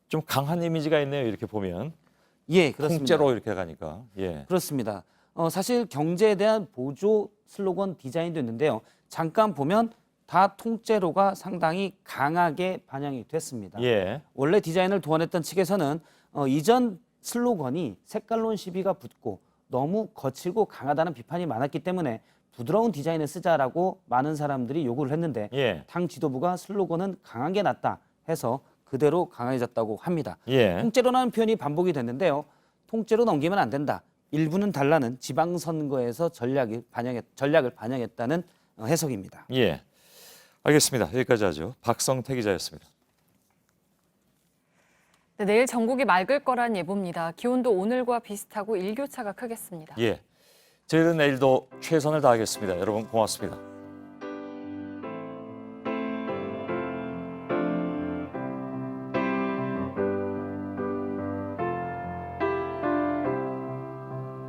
좀 강한 이미지가 있네요, 이렇게 보면. 예, 그렇습니다. 통째로 이렇게 가니까. 예. 그렇습니다. 사실 경제에 대한 보조 슬로건 디자인도 있는데요. 잠깐 보면 다 통째로가 상당히 강하게 반영이 됐습니다. 예. 원래 디자인을 도안했던 측에서는 이전 슬로건이 색깔론 시비가 붙고 너무 거칠고 강하다는 비판이 많았기 때문에 부드러운 디자인을 쓰자라고 많은 사람들이 요구를 했는데 예. 당 지도부가 슬로건은 강한 게 낫다 해서 그대로 강해졌다고 합니다. 예. 통째로라는 표현이 반복이 됐는데요. 통째로 넘기면 안 된다. 일부는 달라는 지방선거에서 전략을 반영했다는 해석입니다. 예. 알겠습니다. 여기까지 하죠. 박성태 기자였습니다. 네, 내일 전국이 맑을 거란 예보입니다. 기온도 오늘과 비슷하고 일교차가 크겠습니다. 예. 저희는 내일도 최선을 다하겠습니다. 여러분 고맙습니다.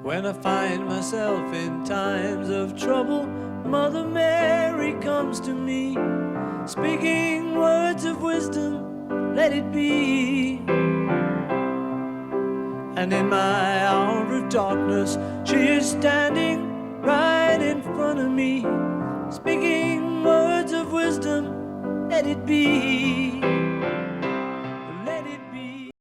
When I find myself in times of trouble, Mother Mary comes to me, speaking words of wisdom, let it be. And in my hour of darkness, she is standing right in front of me, speaking words of wisdom, let it be.